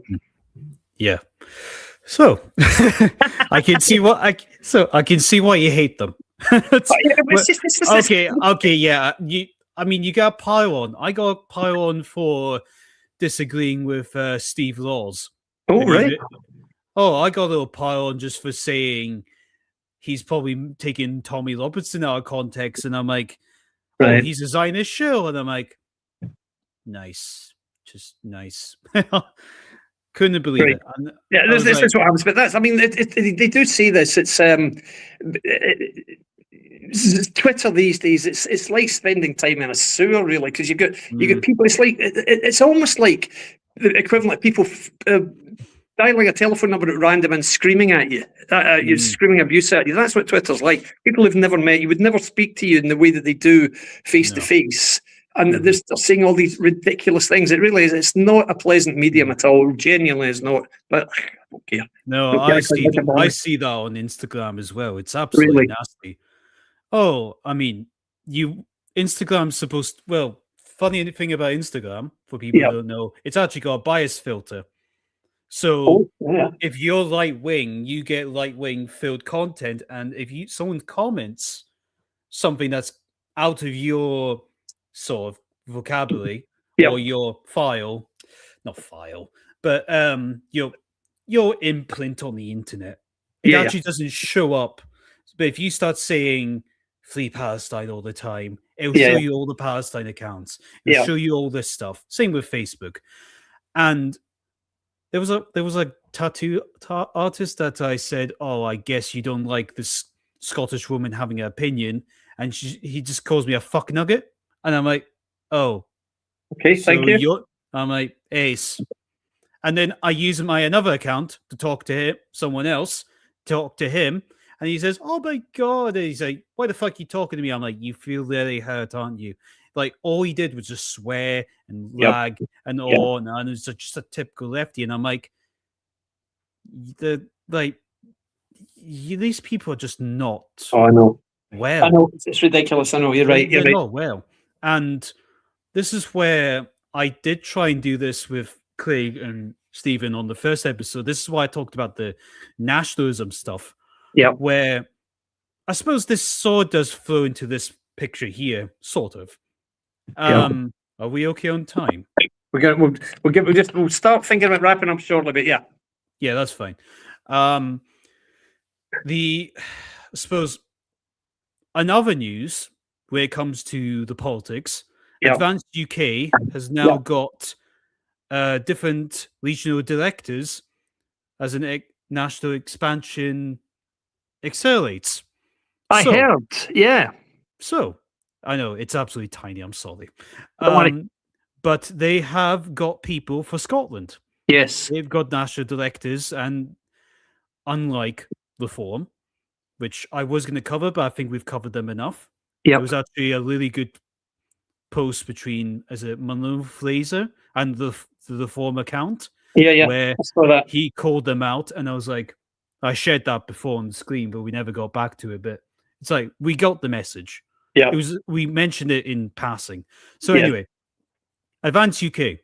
Yeah. So I can see why you hate them. Okay, yeah. You got a pile on. I got a pile on for disagreeing with Steve Laws. Oh, right. I got a little pile on just for saying he's probably taking Tommy Robertson out of context, and I'm like, right. He's a Zionist shill, and I'm like, nice, just nice. Couldn't believe it. And yeah, this is what happens. But they do see this. It's Twitter these days. It's like spending time in a sewer, really, because you get people. It's like it's almost like the equivalent of people dialing a telephone number at random and screaming at you. You're screaming abuse at you. That's what Twitter's like. People who've never met you would never speak to you in the way that they do face to face. And they're saying all these ridiculous things. It really is. It's not a pleasant medium at all. Genuinely is not. But I don't care. No, I see that on Instagram as well. It's absolutely nasty. Oh, Instagram's supposed. Well, funny thing about Instagram for people who don't know, it's actually got a bias filter. So if you're right wing, you get right wing filled content, and if someone comments something that's out of your sort of vocabulary or your your imprint on the internet, it actually doesn't show up. But if you start saying "Free Palestine" all the time, it'll show you all the Palestine accounts. It'll show you all this stuff. Same with Facebook. And there was a tattoo artist that I said, "Oh, I guess you don't like this Scottish woman having an opinion," and he just calls me a fuck nugget. And I'm like, oh, okay, thank you. I'm like, ace. And then I use my another account to talk to someone else, talk to him. And he says, oh my God. And he's like, why the fuck are you talking to me? I'm like, you feel really hurt, aren't you? Like, all he did was just swear and lag and on. And it's just a typical lefty. And I'm like, these people are just not. Oh, I know. Well, I know. It's ridiculous. I know. You're right. They're not well. And this is where I did try and do this with Craig and Stephen on the first episode. This is why I talked about the nationalism stuff. Yeah. Where I suppose this sort of does flow into this picture here, sort of. Are we okay on time? We'll start thinking about wrapping up shortly, but yeah. Yeah, that's fine. I suppose another news where it comes to the politics, Advanced UK has now got different regional directors as an national expansion accelerates. I heard, yeah. So, I know, it's absolutely tiny, I'm sorry. Don't worry. But they have got people for Scotland. Yes. They've got national directors, and unlike Reform, which I was going to cover, but I think we've covered them enough. It was actually a really good post between, Malone Fraser and the Reform account. Where he called them out, and I was like, I shared that before on the screen, but we never got back to it. But it's like, we got the message. Yeah. We mentioned it in passing. So anyway, Advanced UK.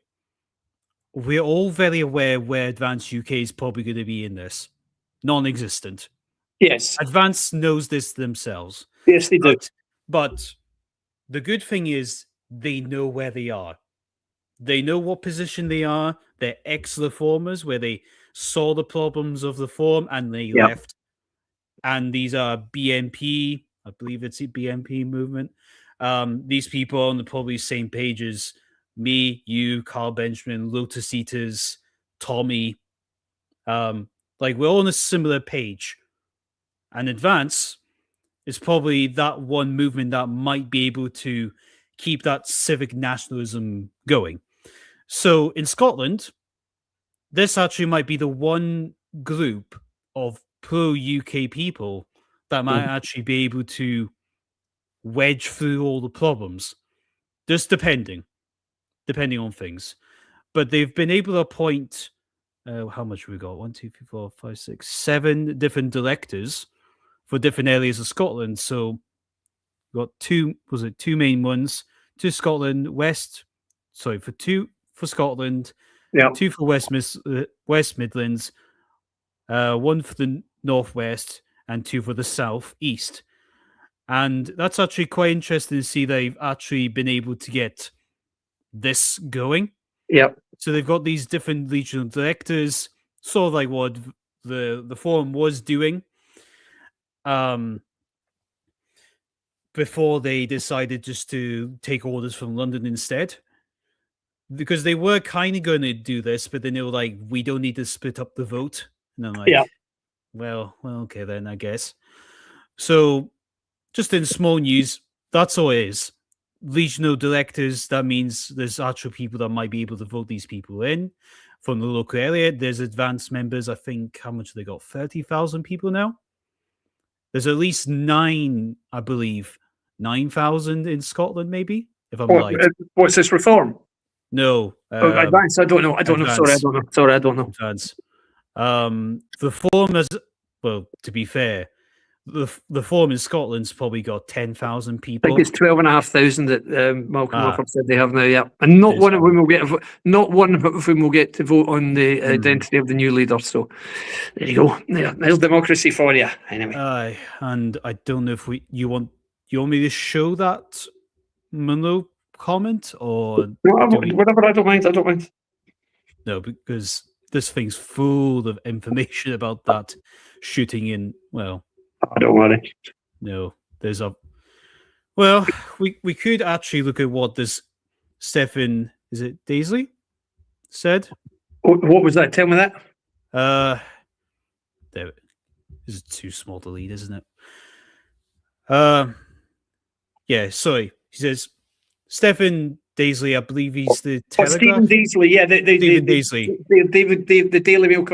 We're all very aware where Advanced UK is probably going to be in this. Non-existent. Yes. Advanced knows this themselves. Yes, they do. But the good thing is they know where they are. They know what position they are. They're ex-reformers where they saw the problems of reform and they left. And these are BNP. I believe it's the BNP movement. These people are on the probably same page as me, you, Carl Benjamin, Lotus Eaters, Tommy. Like we're all on a similar page. And Advance is probably that one movement that might be able to keep that civic nationalism going. So in Scotland, this actually might be the one group of pro-UK people that might actually be able to wedge through all the problems, just depending on things. But they've been able to appoint how much we got? 1, 2, 3, 4, 5, 6, 7 different directors for different areas of Scotland. So we got two main ones, two Scotland West, sorry, for Scotland, Yeah. 2 for West Midlands, 1 for the Northwest, and 2 for the South East. And that's actually quite interesting to see they've actually been able to get this going. Yep. So they've got these different regional directors, sort of like what the forum was doing before they decided just to take orders from London instead. Because they were kind of going to do this, but then they were like, we don't need to split up the vote. And I'm like, Yeah. well, okay then, I guess. So just in small news, that's all it is. Regional directors, that means there's actual people that might be able to vote these people in from the local area. There's advanced members, I think, how much they got? 30,000 people now? There's at least 9,000 in Scotland, maybe, if I'm right. What's this reform? No. Advance, I don't know. Sorry, I don't know. Advance. The forum is, well, to be fair, the forum in Scotland's probably got 10,000 people. I think it's 12,500 that Malcolm Moffat said they have now. Yeah, and not one of them will get to vote on the identity of the new leader. So there you go. There's democracy for you. Anyway, and I don't know if you want me to show that Munro comment or whatever. I don't mind. No, because this thing's full of information about that shooting in. Well. Oh, don't worry. No, there's a. Well, we could actually look at what this Stephen, is it Daisley, said. What was that? Tell me that. There, this is too small to read, isn't it? Yeah, sorry. He says Stephen Daisley, I believe he's the Telegraph. Stephen Daisley, yeah, Stephen Daisley, the Daily Mail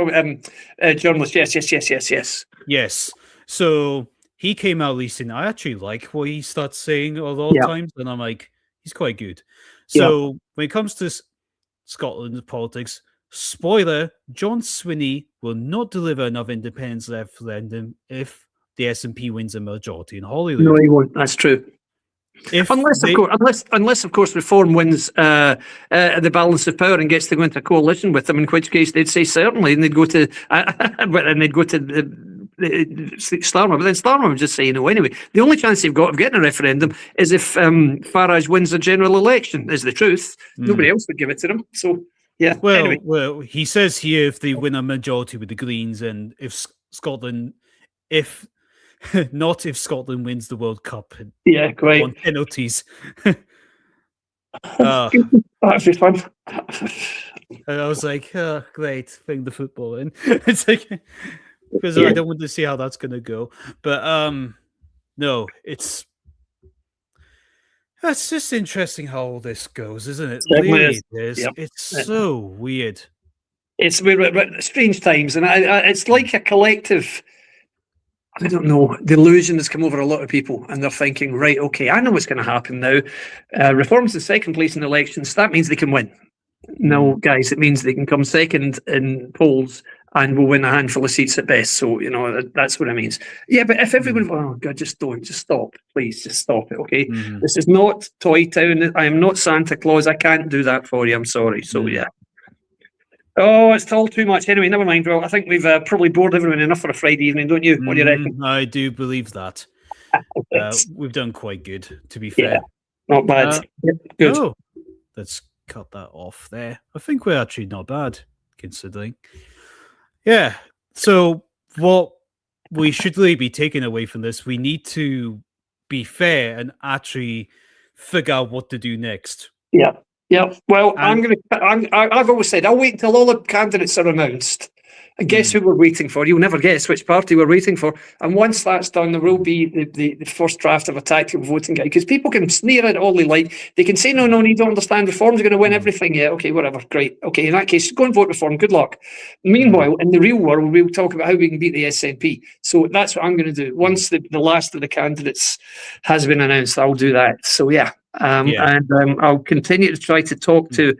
journalist. Yes. Yes. So he came out recently. I actually like what he starts saying a lot of times, and I'm like, he's quite good. So when it comes to Scotland's politics, spoiler: John Swinney will not deliver another independence referendum if the SNP wins a majority in Holyrood. No, he won't. That's true. Unless of course Reform wins the balance of power and gets to go into a coalition with them, in which case they'd say certainly, and they'd go to Starmer, but then Starmer would just say no anyway. The only chance they've got of getting a referendum is if Farage wins a general election. Is the truth. Nobody else would give it to them. So yeah. Well, he says here if they win a majority with the Greens, and if Scotland wins the World Cup. Yeah, great. On penalties. That'd be fun. And I was like, great, bring the football in. It's like, because I don't want to see how that's going to go. But no, it's just interesting how all this goes, isn't it? It really is. Yep. It's so weird. We're strange times, and it's like a collective. I don't know. Delusion has come over a lot of people, and they're thinking, right, okay, I know what's going to happen now. Reform's in second place in elections. That means they can win. No, guys, it means they can come second in polls and will win a handful of seats at best. So, that's what it means. Yeah, but if everyone, oh God, just stop. Please, just stop it, okay? This is not Toy Town. I am not Santa Claus. I can't do that for you. I'm sorry. So, yeah. Oh, it's all too much. Anyway, never mind. Well, I think we've probably bored everyone enough for a Friday evening, don't you? What do you reckon? I do believe that. We've done quite good, to be fair. Yeah, not bad. Good. Oh, let's cut that off there. I think we're actually not bad, considering. Yeah. So what we should really be taking away from this, we need to be fair and actually figure out what to do next. Yeah. Yeah, well, I've always said I'll wait until all the candidates are announced, And guess who we're waiting for? You'll never guess which party we're waiting for. And once that's done, there will be the first draft of a tactical voting guide. Because people can sneer at it all they like. They can say, no, you don't understand. Reform's going to win everything. Yeah, okay, whatever. Great. Okay, in that case, go and vote Reform. Good luck. Meanwhile, in the real world, we'll talk about how we can beat the SNP. So that's what I'm going to do. Once the last of the candidates has been announced, I'll do that. So, yeah. And I'll continue to try to talk to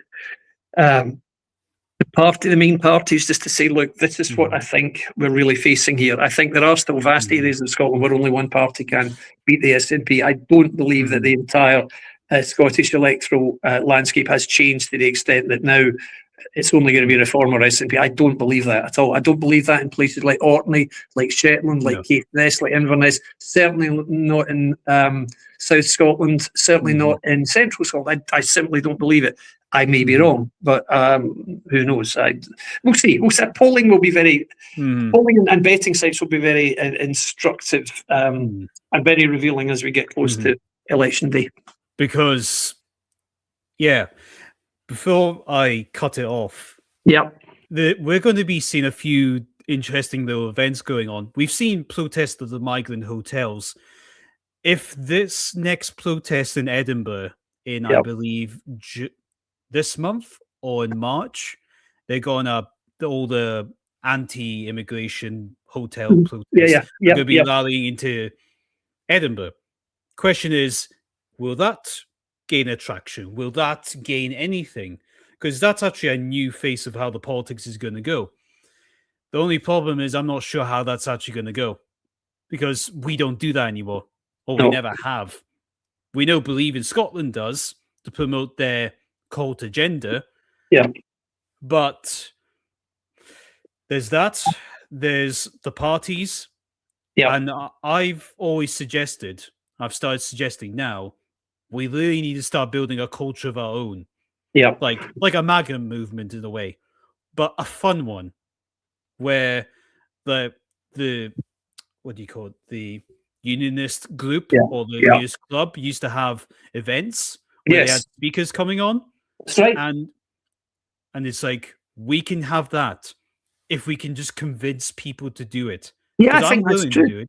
the main parties, just to say, look, this is what I think we're really facing here. I think there are still vast areas of Scotland where only one party can beat the SNP. I don't believe that the entire Scottish electoral landscape has changed to the extent that now it's only going to be Reform or SNP. I don't believe that at all. I don't believe that in places like Orkney, like Shetland, like Caithness, like Inverness, certainly not in South Scotland, certainly not in Central Scotland. I simply don't believe it. I may be wrong, but who knows? We'll see. Polling will be very, polling and betting sites will be very instructive and very revealing as we get close to election day. Because, before I cut it off, we're going to be seeing a few interesting little events going on. We've seen protests at the migrant hotels. If this next protest in Edinburgh in, I believe, this month or in March, they're going to all the anti-immigration hotel protests. They're going to be rallying into Edinburgh. Question is, will that gain attraction? Will that gain anything? Because that's actually a new face of how the politics is going to go. The only problem is I'm not sure how that's actually going to go, because we don't do that anymore, or we never have. We know Believe in Scotland does to promote their cult agenda. But there's that. There's the parties. And I've always suggested, I've started suggesting now, we really need to start building a culture of our own. Like a MAGA movement in a way, but a fun one where the what do you call it? The unionist group or the unionist club used to have events where they had speakers coming on. That's right. And it's like, we can have that if we can just convince people to do it. Yeah, I think that's true.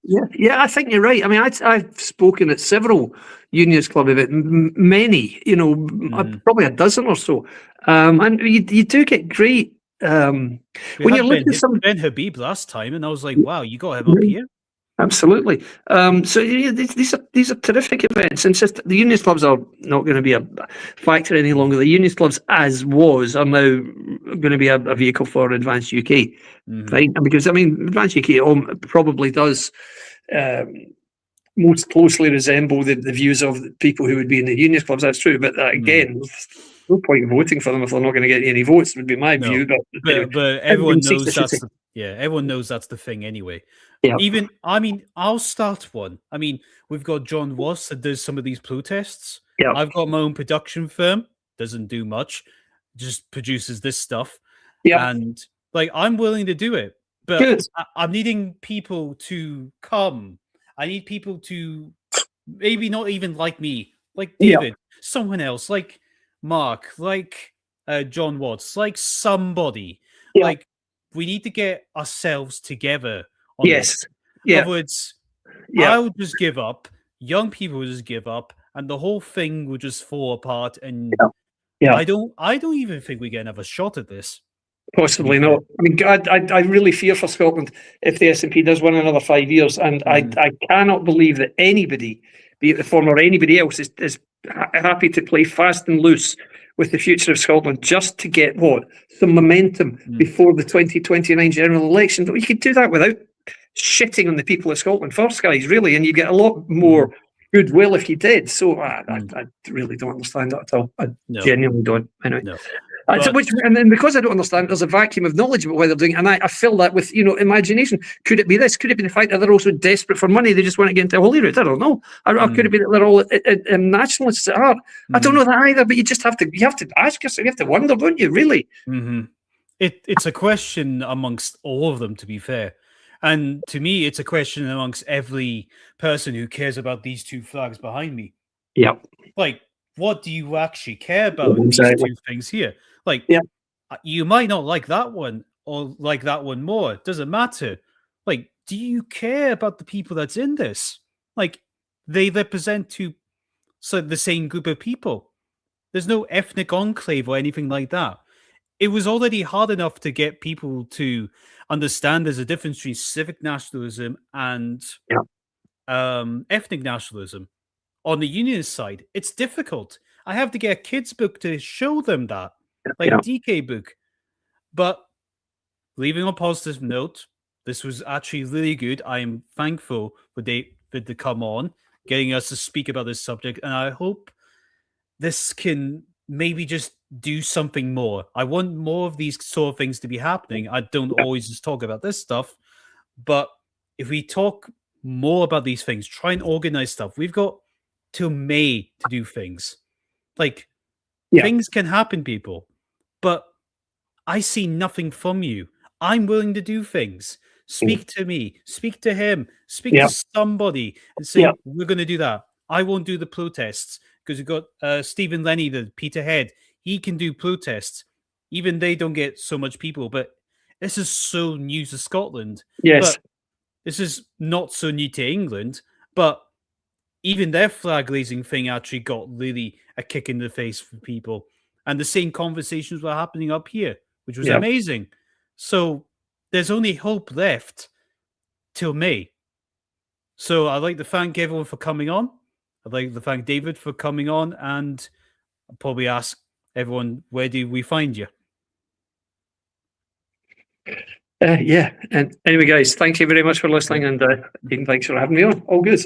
I think you're right. I mean, I've spoken at several Unionist Club events, many, probably a dozen or so, and you do get great. When you're looking at some Ben Habib last time, and I was like, wow, you got him up here. Absolutely. So these are terrific events. And just the Unionist Clubs are not going to be a factor any longer. The Unionist Clubs, as was, are now going to be a vehicle for Advanced UK, right? And because Advanced UK probably does most closely resemble the views of the people who would be in the Unionist Clubs. That's true, but again. No point in voting for them if they're not going to get any votes, would be my view. But everyone knows everyone knows that's the thing anyway. I'll start one. We've got John Wass that does some of these protests. I've got my own production firm, doesn't do much, just produces this stuff. And I'm willing to do it, but I'm needing people to come. I need people to maybe not even like me, like David, someone else, like Mark, like John Watts, like somebody. Like, we need to get ourselves together on this. In other words, I would just give up, young people would just give up, and the whole thing would just fall apart. And I don't even think we get another shot at this. Possibly not. I really fear for Scotland if the SNP does win another 5 years, and I cannot believe that anybody, be it the former or anybody else, is happy to play fast and loose with the future of Scotland just to get some momentum before the 2029 general election. But you could do that without shitting on the people of Scotland first, guys, really, and you get a lot more goodwill if you did. So I really don't understand that at all. I genuinely don't. Anyway. No. And then because I don't understand, there's a vacuum of knowledge about why they're doing it, and I fill that with imagination. Could it be this? Could it be the fact that they're also desperate for money? They just want to get into Holyrood? I don't know. Or could it be that they're all nationalists at heart? I don't know that either. But you have to ask yourself. You have to wonder, don't you? Really? It's a question amongst all of them, to be fair. And to me, it's a question amongst every person who cares about these two flags behind me. What do you actually care about in these two things here? You might not like that one, or like that one more. It doesn't matter. Like, do you care about the people that's in this? Like, they represent the same group of people. There's no ethnic enclave or anything like that. It was already hard enough to get people to understand there's a difference between civic nationalism and ethnic nationalism. On the unionist side, it's difficult. I have to get a kid's book to show them that, like DK book. But leaving on a positive note, this was actually really good. I am thankful for David to come on, getting us to speak about this subject, and I hope this can maybe just do something more. I want more of these sort of things to be happening. I don't always just talk about this stuff, but if we talk more about these things, try and organize stuff. We've got till May to do things. Like, things can happen, people, but I see nothing from you. I'm willing to do things. Speak to me, speak to him, speak to somebody and say, we're going to do that. I won't do the protests because we've got Stephen Lenny, the Peterhead. He can do protests. Even they don't get so much people, but this is so new to Scotland. Yes. But this is not so new to England, but even their flag raising thing actually got really a kick in the face for people. And the same conversations were happening up here, which was amazing. So there's only hope left till May. So I'd like to thank everyone for coming on. I'd like to thank David for coming on, and I'll probably ask everyone, where do we find you? And anyway, guys, thank you very much for listening, and thanks for having me on. All good.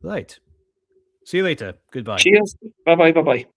Right. See you later. Goodbye. Cheers. Bye-bye. Bye-bye.